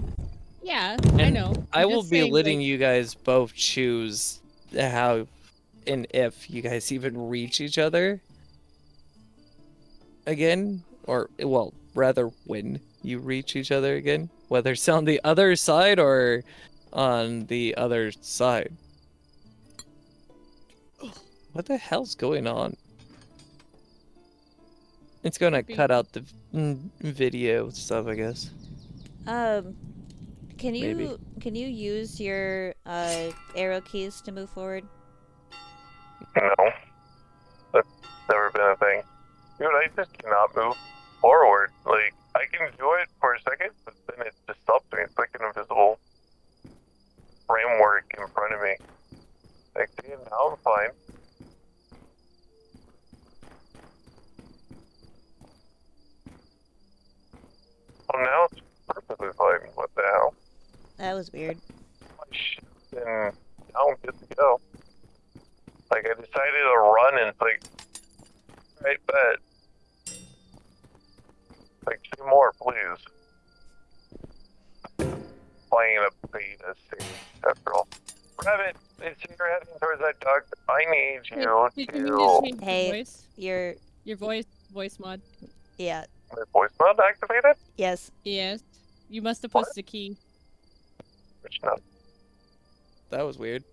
Yeah, I And know. I I'm will just be saying, letting like, you guys both choose how and if you guys even reach each other again, or, well, rather when you reach each other again, whether it's on the other side or on the other side. What the hell's going on? It's gonna cut out the video stuff, I guess. Can Maybe. you use your arrow keys to move forward? No. That's never been a thing. Dude, I just cannot move forward. Like, I can do it for a second, but then it just stops me. It's like an invisible framework in front of me. Like, see, now I'm fine. Oh, now it's perfectly fine. What the hell? That was weird. My shit, and now I'm good to go. Like, I decided to run, and it's like, right, bet. Like, say more, please. Playing a beta stage, after all. Rabbit, it's you're heading towards that dog. I need you Hey, to... can you change Hey. your voice? Your Your voice mod. yeah. My voice mod activated? Yes. Yes. You must have What? pushed the key. Which not. That was weird.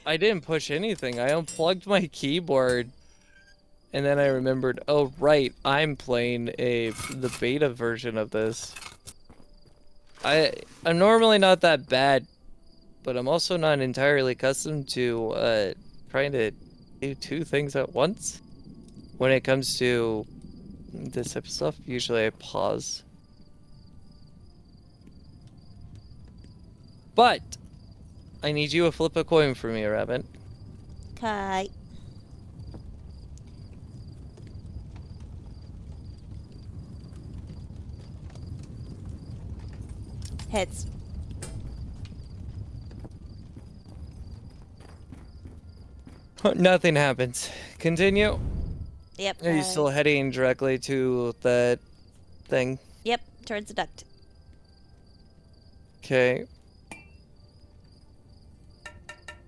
I didn't push anything. I unplugged my keyboard. And then I remembered, oh right, I'm playing the beta version of this. I'm normally not that bad, but I'm also not entirely accustomed to trying to do two things at once. When it comes to this type of stuff, usually I pause. But I need you to flip a coin for me, Rabbit. Kai. Heads. Nothing happens. Continue. Yep. Are you still heading directly to that thing? Yep. Towards the duct. Okay.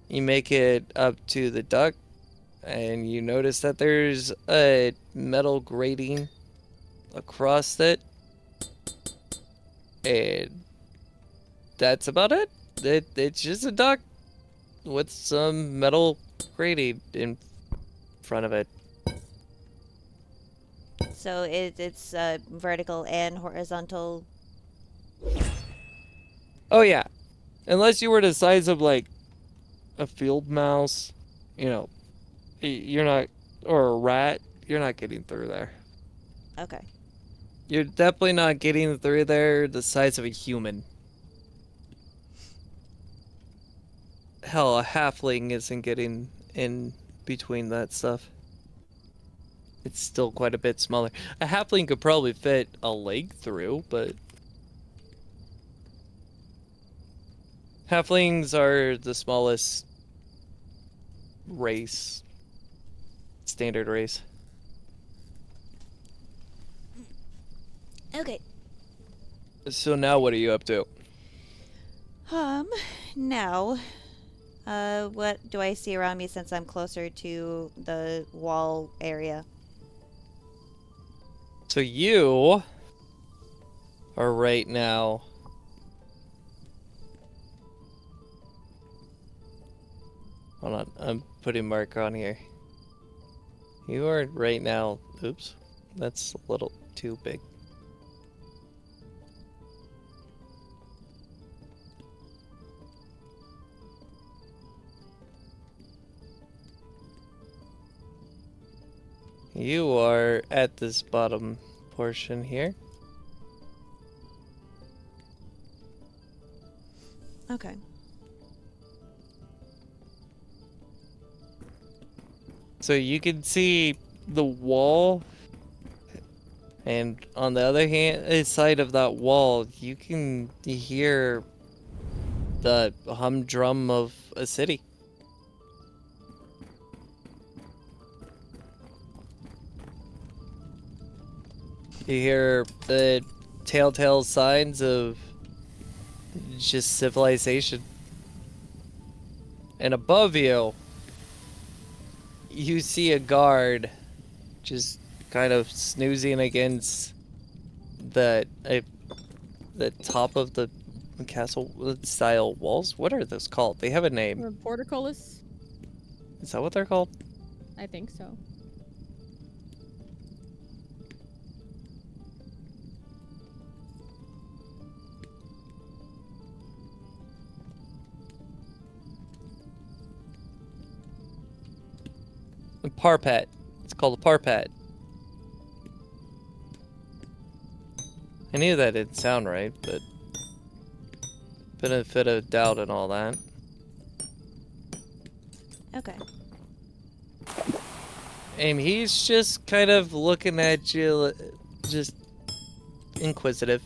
You make it up to the duct, and you notice that there's a metal grating across it. And that's about it. It's just a duct with some metal grating in front of it. So it's vertical and horizontal. Oh yeah. Unless you were the size of like a field mouse, you know, you're not, or a rat, you're not getting through there. Okay. You're definitely not getting through there the size of a human. Hell, a halfling isn't getting in between that stuff. It's still quite a bit smaller. A halfling could probably fit a leg through, but... Halflings are the smallest race. Standard race. Okay. So now what are you up to? Now, what do I see around me since I'm closer to the wall area? So you are right now... Hold on, I'm putting marker on here. You are right now... Oops, that's a little too big. You are at this bottom portion here. Okay. So you can see the wall, and on the other hand side of that wall, you can hear the humdrum of a city. You hear the telltale signs of just civilization. And above you, you see a guard just kind of snoozing against the top of the castle style walls. What are those called? They have a name. Or portcullis? Is that what they're called? I think so. A parpet. It's called a parpet. I knew that didn't sound right, but benefit of doubt and all that. Okay. And he's just kind of looking at you, just inquisitive.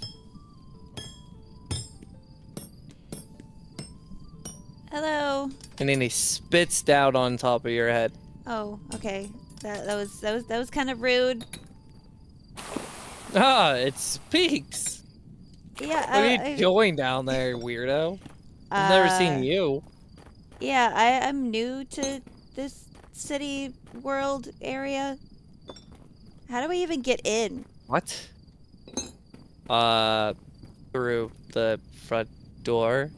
Hello. And then he spits down on top of your head. Oh, okay. That was kind of rude. Ah, it speaks. Yeah. What are you doing down there, weirdo? I've never seen you. Yeah, I'm new to this city world area. How do we even get in? What? Through the front door.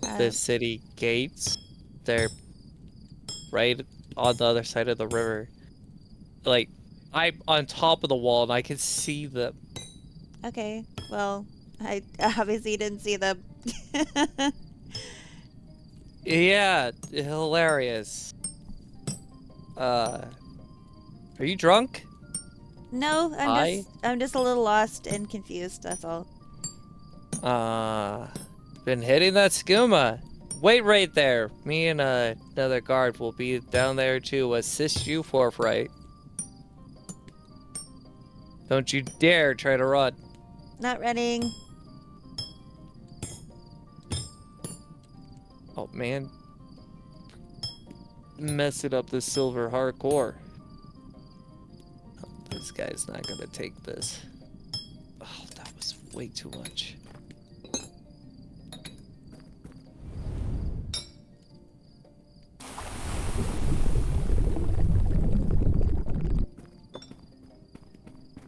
The city gates. They're right on the other side of the river. Like, I'm on top of the wall and I can see them. Okay. Well, I obviously didn't see them. Yeah, hilarious. Are you drunk? No, I'm just a little lost and confused, that's all. Been hitting that skooma. Wait right there. Me and another guard will be down there to assist you forthright. Don't you dare try to run. Not running. Oh man. Messing up this silver hardcore. Oh, this guy's not gonna take this. Oh, that was way too much.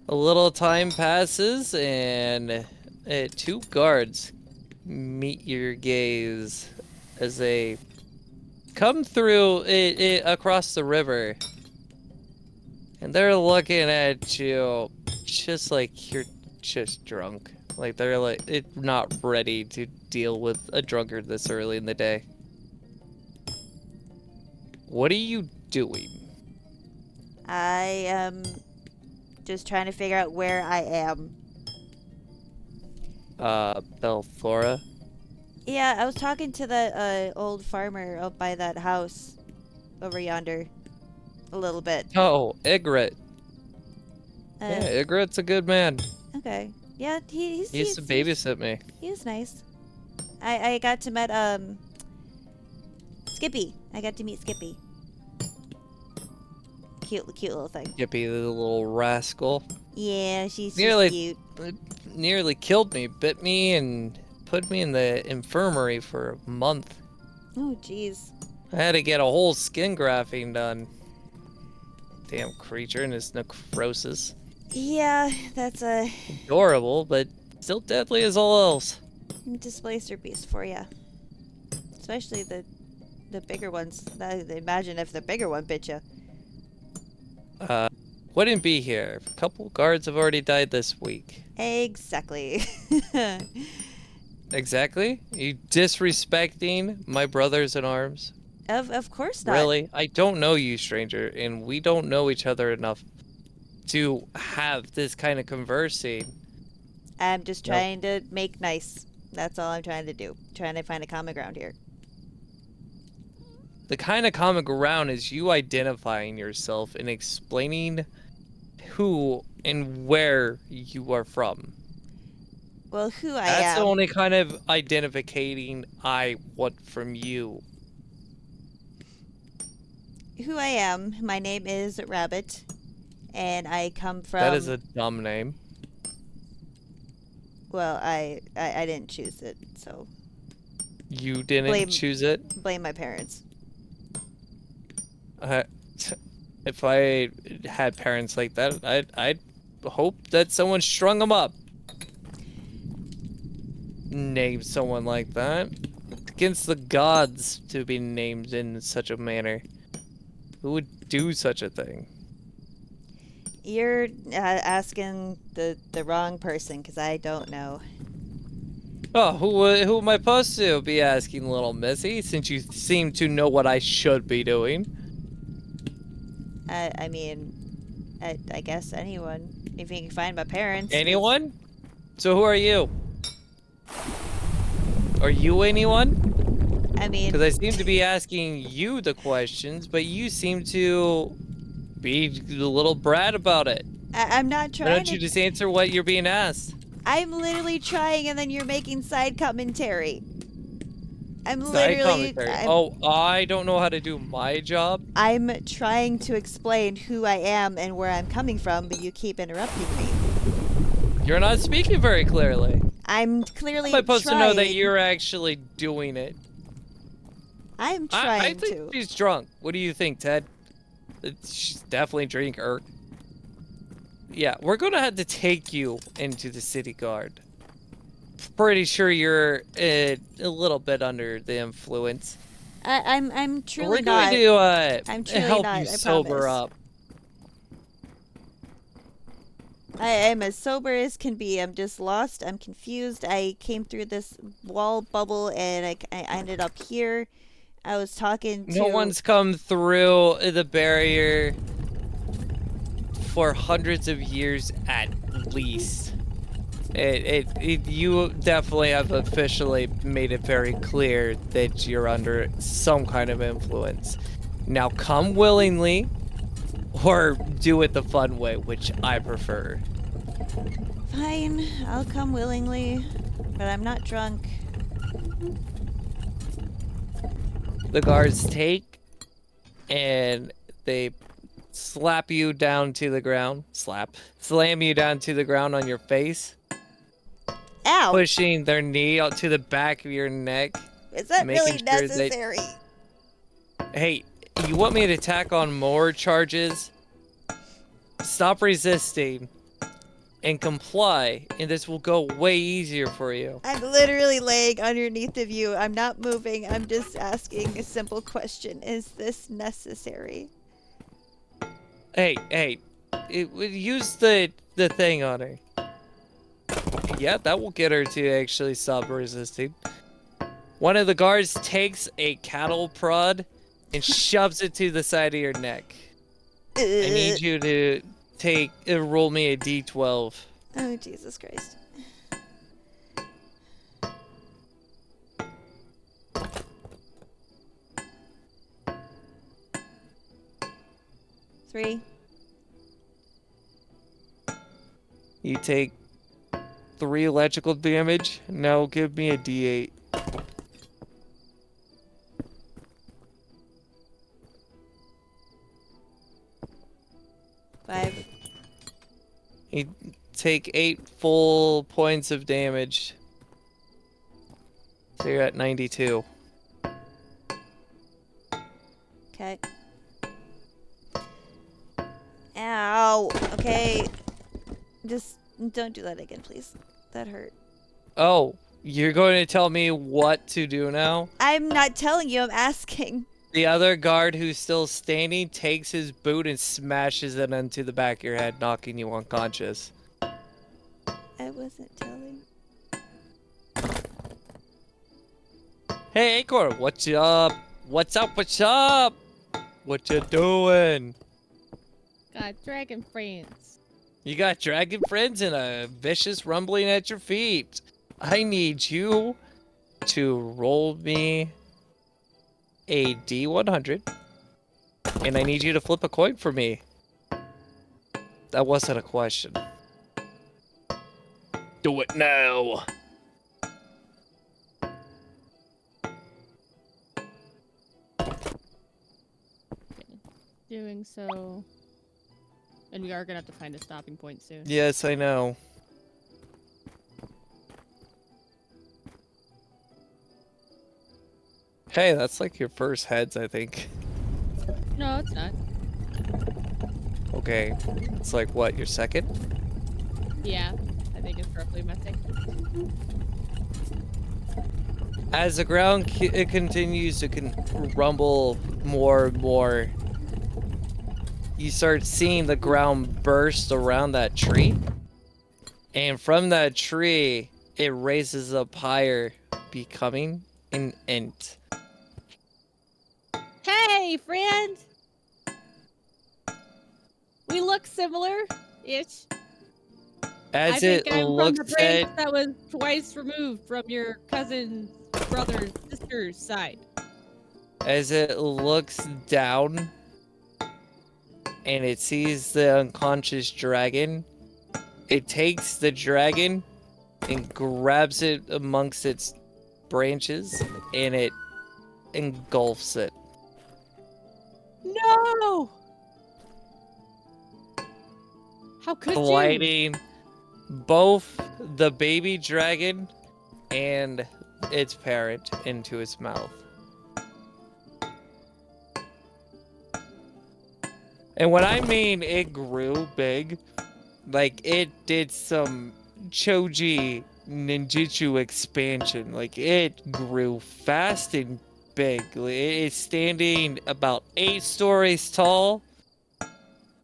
A little time passes and two guards meet your gaze as they come through across the river. And they're looking at you just like you're just drunk. Like they're like not ready to deal with a drunkard this early in the day. What are you doing? I am just trying to figure out where I am. Bellthora? Yeah, I was talking to the old farmer up by that house over yonder a little bit. Oh, Egret. Uh, Yeah, Egret's a good man. Okay. Yeah, he's He used to babysit me. He's nice. I got to meet Skippy. I got to meet Skippy. Cute little thing. Yippee, the little rascal. Yeah, she's Nearly- cute. Nearly killed me, bit me, and put me in the infirmary for a month. Oh, jeez. I had to get a whole skin grafting done. Damn creature and his necrosis. Yeah, that's a Adorable, but still deadly as all else. displacer beast for ya. Especially the bigger ones. Imagine if the bigger one bit you. Wouldn't be here. A couple guards have already died this week. Exactly. Exactly? You disrespecting my brothers in arms? Of course not. Really? I don't know you, stranger, and we don't know each other enough to have this kind of conversing. I'm just trying to make nice. That's all I'm trying to do. Trying to find a common ground here. The kind of common ground is you identifying yourself and explaining who and where you are from. Well, who I That's am. the only kind of identificating I want from you. Who I am. My name is Rabbit, and I come from. That is a dumb name. Well, I didn't choose it, so You didn't choose it? blame my parents. If I had parents like that, I'd hope that someone strung them up. name someone like that. It's against the gods to be named in such a manner. Who would do such a thing? You're asking the wrong person because I don't know. Oh, who am I supposed to be asking, little missy, since you seem to know what I should be doing? I mean, I guess anyone. If you can find my parents. 'cause Anyone? So who are you? Are you anyone? I mean, Because I seem to be asking you the questions, but you seem to be a little brat about it. I'm not Why trying don't you just answer what you're being asked? I'm literally trying, and then you're making side commentary. I'm Side literally. commentary. Oh, I don't know how to do my job. I'm trying to explain who I am and where I'm coming from, but you keep interrupting me. You're not speaking very clearly. I'm clearly How am I supposed trying. to know that you're actually doing it? I'm I trying think to. she's drunk. What do you think, Ted? She's definitely a drinker. Yeah, we're gonna have to take you into the city guard. Pretty sure you're a little bit under the influence. I'm truly We're not. going to I'm truly help not, you I sober promise. up. I am as sober as can be. I'm just lost. I'm confused. I came through this wall bubble and I ended up here. I was talking to. No one's come through the barrier for hundreds of years at least. You definitely have officially made it very clear that you're under some kind of influence. Now come willingly, or do it the fun way, which I prefer. Fine, I'll come willingly, but I'm not drunk. The guards take and they slap you down to the ground. Slam you down to the ground on your face. Ow! Pushing their knee out to the back of your neck. Is that making really sure that- necessary? Hey, you want me to tack on more charges? Stop resisting and comply, and this will go way easier for you. I'm literally laying underneath of you. I'm not moving. I'm just asking a simple question. Is this necessary? Hey, use the thing on her. Yeah, that will get her to actually stop resisting. One of the guards takes a cattle prod and shoves it to the side of your neck. I need you to roll me a d12. Oh, Jesus Christ. Three. You take 3 electrical damage. Now give me a d8. Five. You take 8 full points of damage. So you're at 92. Okay. Ow. Okay. Just don't do that again, please. That hurt. Oh, you're going to tell me what to do now? I'm not telling you. I'm asking. The other guard who's still standing takes his boot and smashes it into the back of your head, knocking you unconscious. I wasn't telling. Hey, Acorn, what's up? What's up? What's up? What you doing? Got dragon friends. You got dragon friends and a vicious rumbling at your feet. I need you to roll me a D100, and I need you to flip a coin for me. That wasn't a question. Do it now. Doing so. And we are gonna have to find a stopping point soon. Yes, I know. Hey, that's like your first heads, I think. No, it's not. Okay, it's like what, your second? Yeah, I think it's roughly my second. As the ground it continues to rumble more and more, you start seeing the ground burst around that tree. And from that tree, it raises up higher, becoming an ent. Hey, friend! We look similar-ish. I As think it I'm from the looks branch at, that was twice removed from your cousin's brother's sister's side. as it looks down, and it sees the unconscious dragon, it takes the dragon and grabs it amongst its branches, and it engulfs it. No! How could you? Gliding both the baby dragon and its parent into its mouth. And when I mean it grew big, like it did some Choji ninjutsu expansion. Like it grew fast and big. It's standing about 8 stories tall.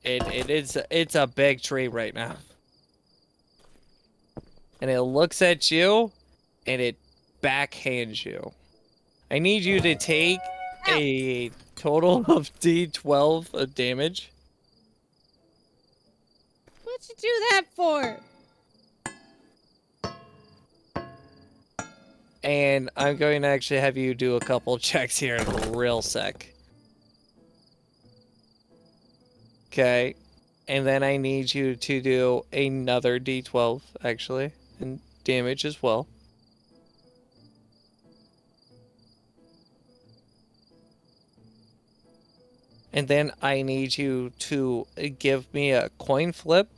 It's a big tree right now. And it looks at you and it backhands you. I need you to take a total of D12 of damage. What'd you do that for? And I'm going to actually have you do a couple checks here in a real sec. Okay. And then I need you to do another D12, actually, and damage as well. And then I need you to give me a coin flip.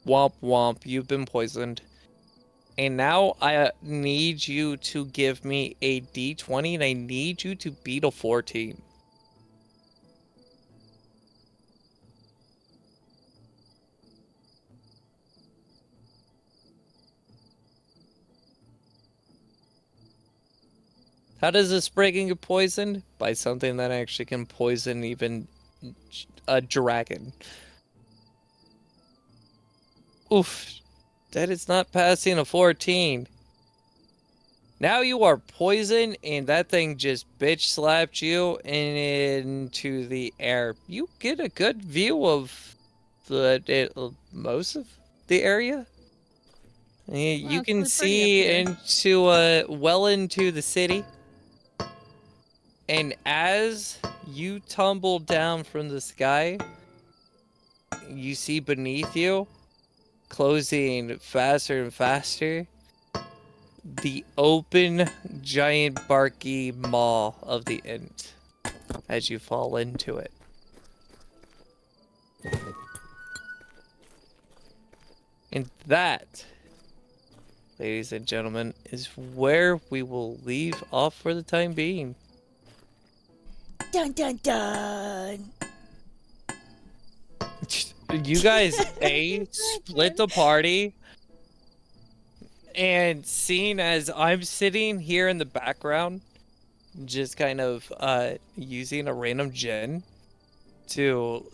Womp womp, you've been poisoned. And now I need you to give me a D20, and I need you to beat a 14. How does this breaking get poisoned? By something that actually can poison even a dragon. Oof. That is not passing a 14. Now you are poisoned, and that thing just bitch slapped you into the air. You get a good view of most of the area. You Well, can it's pretty up see here. into well into the city. And as you tumble down from the sky, you see beneath you, closing faster and faster, the open, giant, barky maw of the ent as you fall into it. And that, ladies and gentlemen, is where we will leave off for the time being. Dun dun dun. You guys, split the party. And seeing as I'm sitting here in the background, just kind of using a random gen to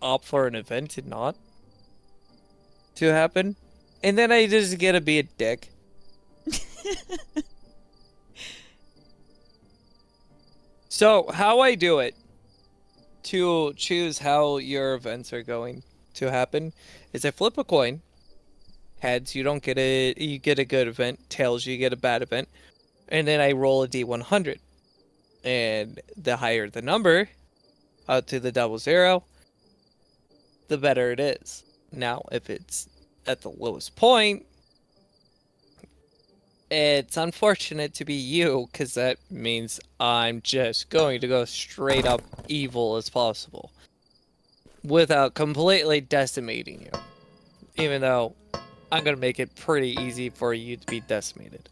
opt for an event and not to happen. And then I just get to be a dick. So, how I do it to choose how your events are going to happen is I flip a coin. Heads, you don't get you get a good event. Tails, you get a bad event. And then I roll a D100. And the higher the number, out to the 00, the better it is. Now, if it's at the lowest point, it's unfortunate to be you, because that means I'm just going to go straight up evil as possible. Without completely decimating you. Even though I'm going to make it pretty easy for you to be decimated.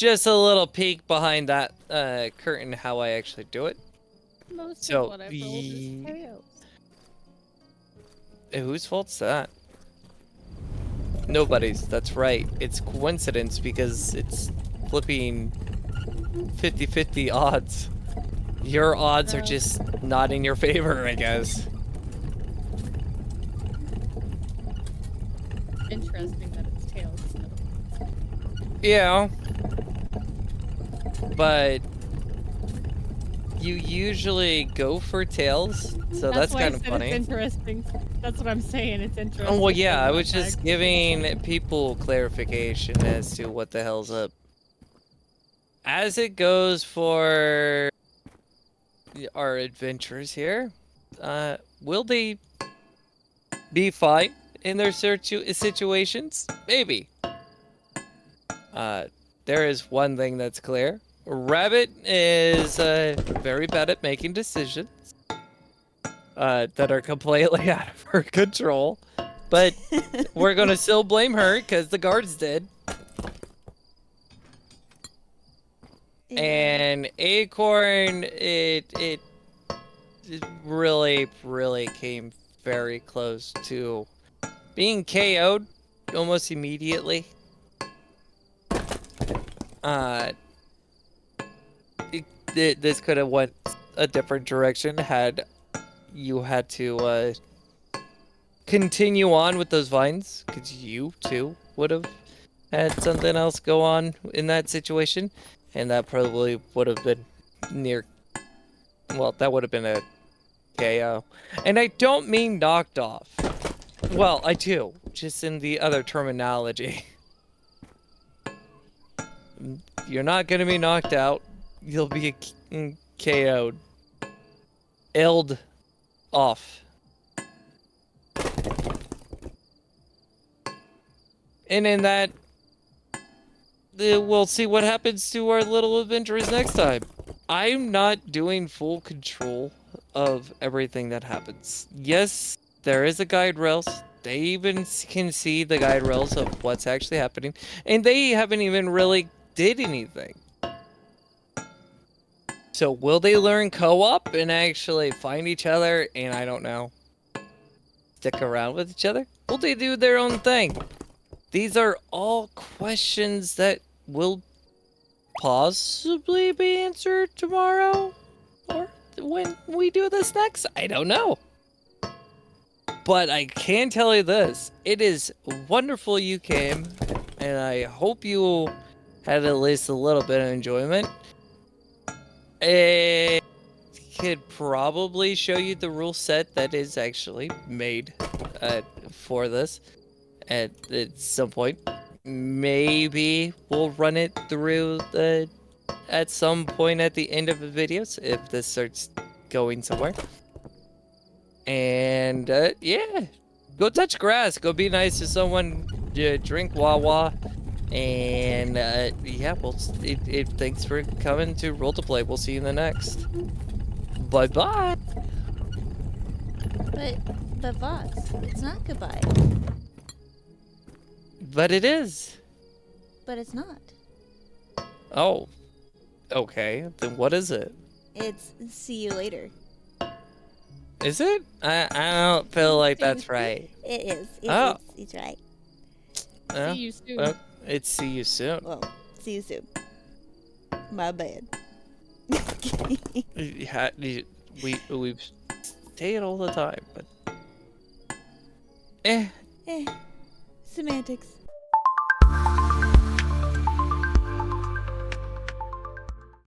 just a little peek behind that curtain how I actually do it. Most So, of what I've rolled is tails. Whose fault's that? Nobody's. That's right. It's coincidence because it's flipping 50-50 odds. Your odds are just not in your favor, I guess. Interesting that it's tails. Yeah. But you usually go for tails, so that's why kind I of said funny. It's interesting. That's what I'm saying. It's interesting. Oh, well, yeah, I Not was just fact. giving people clarification as to what the hell's up. As it goes for our adventurers here, will they be fine in their situations? Maybe. There is one thing that's clear. Rabbit is very bad at making decisions that are completely out of her control. But we're gonna still blame her because the guards did. Yeah. And Acorn, it really came very close to being KO'd almost immediately. This could have went a different direction had you had to continue on with those vines, because you too would have had something else go on in that situation, and that probably would have been near. Well, that would have been a KO, and I don't mean knocked off. Well, I do, just in the other terminology. You're not gonna be knocked out. You'll be KO'd. Eld off. And in that, we'll see what happens to our little adventurers next time. I'm not doing full control of everything that happens. Yes, there is a guide rails. They even can see the guide rails of what's actually happening. And they haven't even really did anything. So will they learn co-op and actually find each other and, I don't know, stick around with each other? Will they do their own thing? These are all questions that will possibly be answered tomorrow or when we do this next. I don't know. But I can tell you this. It is wonderful you came, and I hope you had at least a little bit of enjoyment. I could probably show you the rule set that is actually made for this at some point. Maybe we'll run it through at some point at the end of the videos if this starts going somewhere. And yeah, go touch grass. Go be nice to someone. Drink Wawa. And yeah, well, thanks for coming to Roll to Play. We'll see you in the next. Bye bye. But boss, it's not goodbye. But it is. But it's not. Oh. Okay. Then what is it? It's see you later. Is it? I don't feel like that's right. It is. Oh. It's right. See you soon. It's see you soon. Well, see you soon. My bad. We've say it all the time, but Semantics.